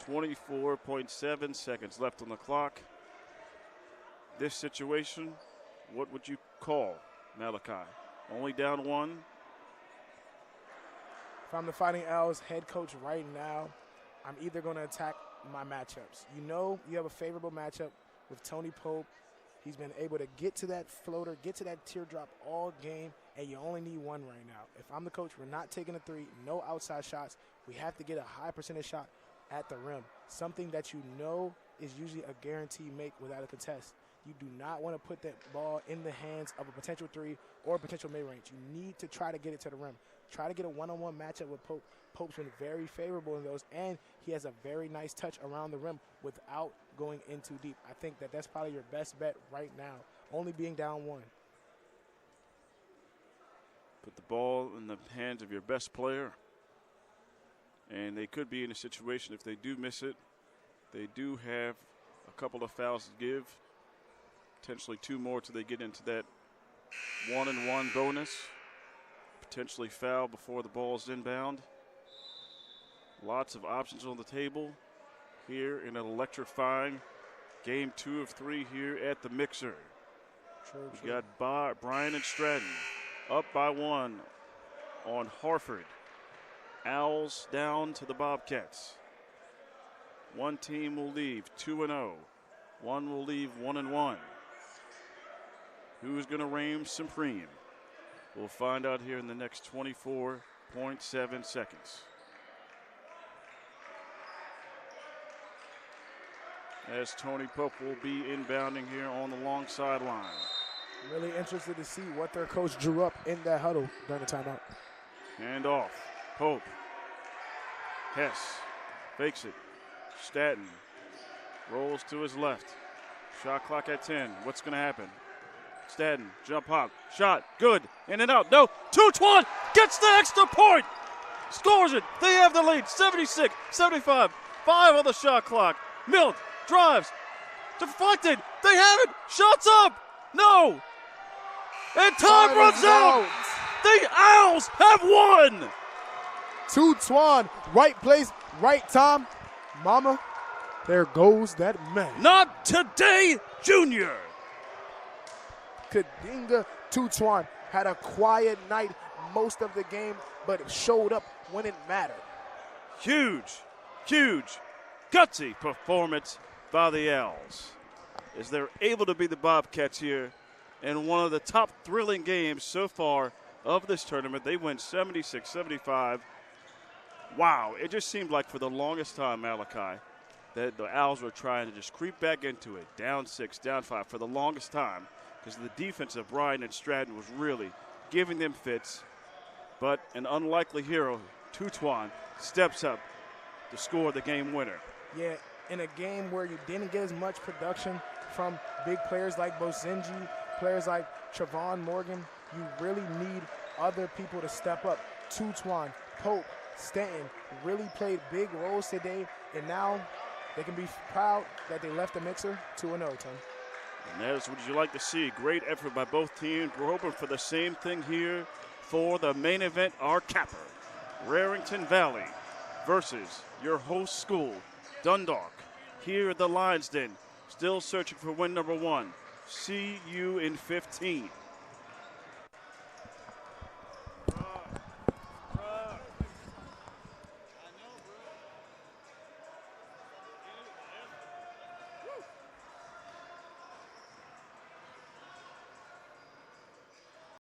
24.7 seconds left on the clock. This situation, what would you call, Malachi? Only down 1. If I'm the Fighting Owls head coach right now, I'm either going to attack my matchups. You know you have a favorable matchup with Tony Pope. He's been able to get to that floater, get to that teardrop all game, and you only need 1 right now. If I'm the coach, we're not taking a 3, no outside shots. We have to get a high percentage shot at the rim, something that you know is usually a guaranteed make without a contest. You do not want to put that ball in the hands of a potential 3 or a potential mid-range. You need to try to get it to the rim. Try to get a one-on-one matchup with Pope. Pope's been very favorable in those, and he has a very nice touch around the rim without going in too deep. I think that that's probably your best bet right now, only being down 1. Put the ball in the hands of your best player, and they could be in a situation, if they do miss it, they do have a couple of fouls to give, potentially 2 more till they get into that 1-and-1 bonus, potentially foul before the ball is inbound. Lots of options on the table here in an electrifying game 2 of 3 here at the Mixer. We got Bryant and Stratton up by 1 on Harford. Owls down to the Bobcats. One team will leave 2-0. One will leave 1-1. Who's going to reign supreme? We'll find out here in the next 24.7 seconds. As Tony Pope will be inbounding here on the long sideline. Really interested to see what their coach drew up in that huddle during the timeout. Hand off. Pope. Hess fakes it. Stratton rolls to his left. Shot clock at 10. What's going to happen? Stratton, jump hop, shot, good, in and out, no, 2-1, gets the extra point, scores it, they have the lead, 76-75, 5 on the shot clock. Milt drives, deflected, they have it, shots up, no, and time runs out. The Owls have won. 2-1, right place, right time. Mama, there goes that man. Not today, Junior. Kadinga Tutuan had a quiet night most of the game, but it showed up when it mattered. Huge, gutsy performance by the Owls as they're able to beat the Bobcats here in one of the top thrilling games so far of this tournament. They win 76-75. Wow, it just seemed like for the longest time, Malachi, that the Owls were trying to just creep back into it, down 6, down 5 for the longest time, because the defense of Bryant and Stratton was really giving them fits. But an unlikely hero, Tutuan, steps up to score the game winner. Yeah, in a game where you didn't get as much production from big players like Bosenji, players like Trevon Morgan, you really need other people to step up. Tutuan, Pope, Stanton really played big roles today, and now they can be proud that they left the Mixer 2-0, Tom. And that is what you like to see. Great effort by both teams. We're hoping for the same thing here for the main event, our capper. Rarrington Valley versus your host school, Dundalk. Here at the Lions Den, still searching for win number 1. See you in 15.